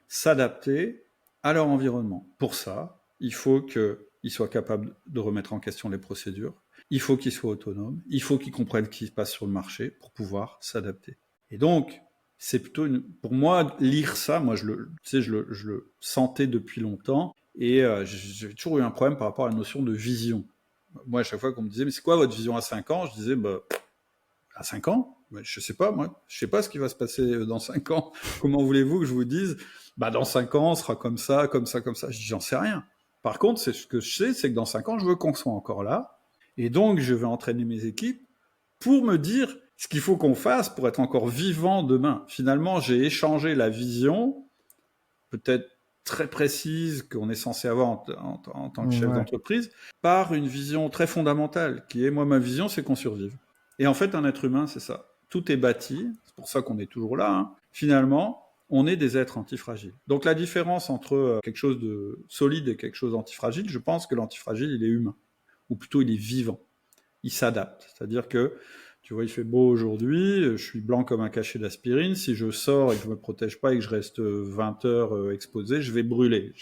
s'adapter à leur environnement. Pour ça, il faut qu'ils soient capables de remettre en question les procédures, il faut qu'ils soient autonomes, il faut qu'ils comprennent ce qui se passe sur le marché pour pouvoir s'adapter. Et donc, c'est plutôt pour moi, lire ça, moi je le sentais depuis longtemps, et j'ai toujours eu un problème par rapport à la notion de vision. Moi, à chaque fois qu'on me disait, mais c'est quoi votre vision à 5 ans ? Je disais, à 5 ans, je sais pas, moi, je sais pas ce qui va se passer dans 5 ans. Comment voulez-vous que je vous dise, dans 5 ans, on sera comme ça, comme ça, comme ça. Je dis, j'en sais rien. Par contre, ce que je sais, c'est que dans 5 ans, je veux qu'on soit encore là. Et donc, je vais entraîner mes équipes pour me dire ce qu'il faut qu'on fasse pour être encore vivant demain. Finalement, j'ai échangé la vision, peut-être très précises qu'on est censé avoir en tant que chef d'entreprise, par une vision très fondamentale, qui est, moi, ma vision, c'est qu'on survive. Et en fait, un être humain, c'est ça. Tout est bâti, c'est pour ça qu'on est toujours là. Hein. Finalement, on est des êtres antifragiles. Donc la différence entre quelque chose de solide et quelque chose d'antifragile, je pense que l'antifragile, il est humain. Ou plutôt, il est vivant. Il s'adapte. C'est-à-dire que, tu vois, il fait beau aujourd'hui, je suis blanc comme un cachet d'aspirine. Si je sors et que je me protège pas et que je reste 20 heures exposé, je vais brûler.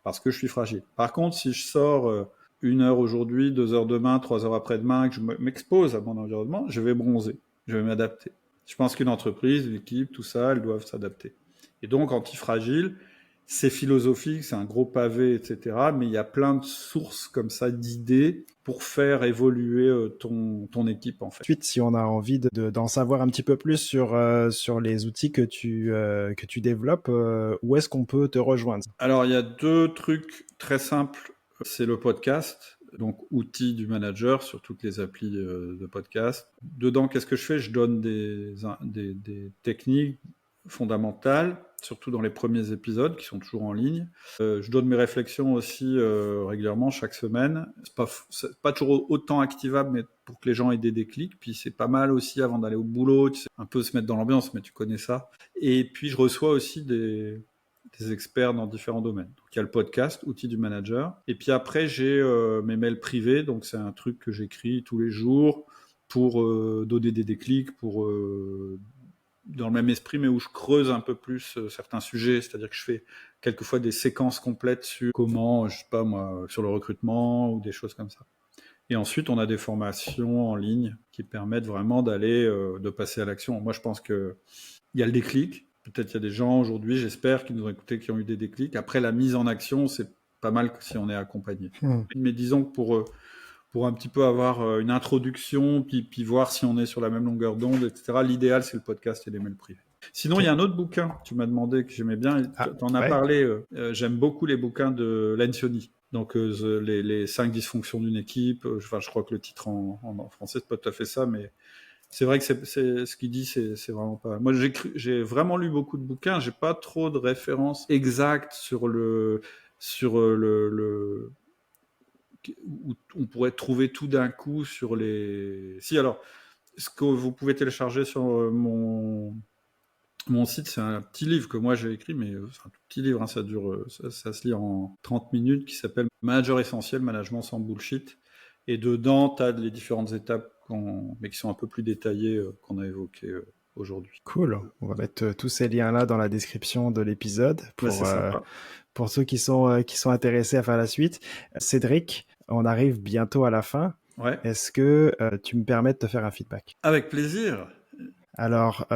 Parce que je suis fragile. Par contre, si je sors 1 heure aujourd'hui, 2 heures demain, 3 heures après-demain, que je m'expose à mon environnement, je vais bronzer. Je vais m'adapter. Je pense qu'une entreprise, une équipe, tout ça, elles doivent s'adapter. Et donc, antifragile, c'est philosophique, c'est un gros pavé, etc. Mais il y a plein de sources comme ça d'idées pour faire évoluer ton équipe, en fait. Ensuite, si on a envie d'en savoir un petit peu plus sur les outils que tu développes, où est-ce qu'on peut te rejoindre? Alors, il y a 2 trucs très simples. C'est le podcast, donc outils du manager sur toutes les applis de podcast. Dedans, qu'est-ce que je fais? Je donne des techniques fondamentales, surtout dans les premiers épisodes qui sont toujours en ligne. Je donne mes réflexions aussi régulièrement chaque semaine. C'est pas toujours autant activable, mais pour que les gens aient des déclics. Puis c'est pas mal aussi avant d'aller au boulot, tu sais, un peu se mettre dans l'ambiance, mais tu connais ça. Et puis je reçois aussi des experts dans différents domaines. Donc, il y a le podcast, outils du manager. Et puis après, j'ai mes mails privés. Donc, c'est un truc que j'écris tous les jours pour donner des déclics, pour dans le même esprit, mais où je creuse un peu plus certains sujets. C'est-à-dire que je fais quelquefois des séquences complètes sur comment, je sais pas moi, sur le recrutement ou des choses comme ça. Et ensuite, on a des formations en ligne qui permettent vraiment de passer à l'action. Moi, je pense qu'il y a le déclic. Peut-être qu'il y a des gens aujourd'hui, j'espère, qui nous ont écoutés, qui ont eu des déclics. Après, la mise en action, c'est pas mal si on est accompagné. Mais disons que pour un petit peu avoir une introduction, puis voir si on est sur la même longueur d'onde, etc., l'idéal, c'est le podcast et les mails privés. Sinon, il y a un autre bouquin, tu m'as demandé, que j'aimais bien, tu en as parlé, j'aime beaucoup les bouquins de Lencioni. Donc, les 5 dysfonctions d'une équipe, je crois que le titre en français, c'est pas tout à fait ça, mais c'est vrai que c'est ce qu'il dit, c'est vraiment pas. Moi, j'ai vraiment lu beaucoup de bouquins. J'ai pas trop de références exactes sur le où on pourrait trouver tout d'un coup sur les. Si alors, ce que vous pouvez télécharger sur mon site, c'est un petit livre que moi j'ai écrit, mais c'est un tout petit livre. Hein, ça dure, ça se lit en 30 minutes, qui s'appelle Manager essentiel, management sans bullshit. Et dedans, tu as les différentes étapes, mais qui sont un peu plus détaillées, qu'on a évoquées aujourd'hui. Cool. On va mettre tous ces liens-là dans la description de l'épisode pour ceux qui sont intéressés à faire la suite. Cédric, on arrive bientôt à la fin. Ouais. Est-ce que tu me permets de te faire un feedback? Avec plaisir. Alors,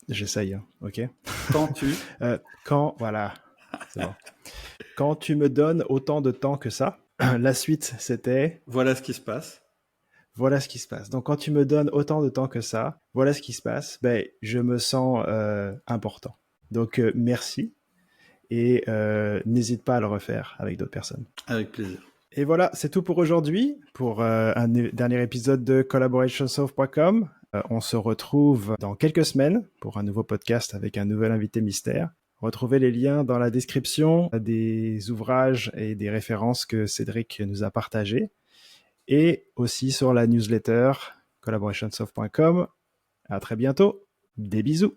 j'essaye, hein, ok? Voilà, c'est bon. Quand tu me donnes autant de temps que ça, la suite, c'était... Voilà ce qui se passe. Voilà ce qui se passe. Donc, quand tu me donnes autant de temps que ça, voilà ce qui se passe, ben, je me sens important. Donc, merci. Et n'hésite pas à le refaire avec d'autres personnes. Avec plaisir. Et voilà, c'est tout pour aujourd'hui, pour un dernier épisode de collaborationsoft.com. On se retrouve dans quelques semaines pour un nouveau podcast avec un nouvel invité mystère. Retrouvez les liens dans la description des ouvrages et des références que Cédric nous a partagés. Et aussi sur la newsletter collaborationsoft.com. À très bientôt. Des bisous.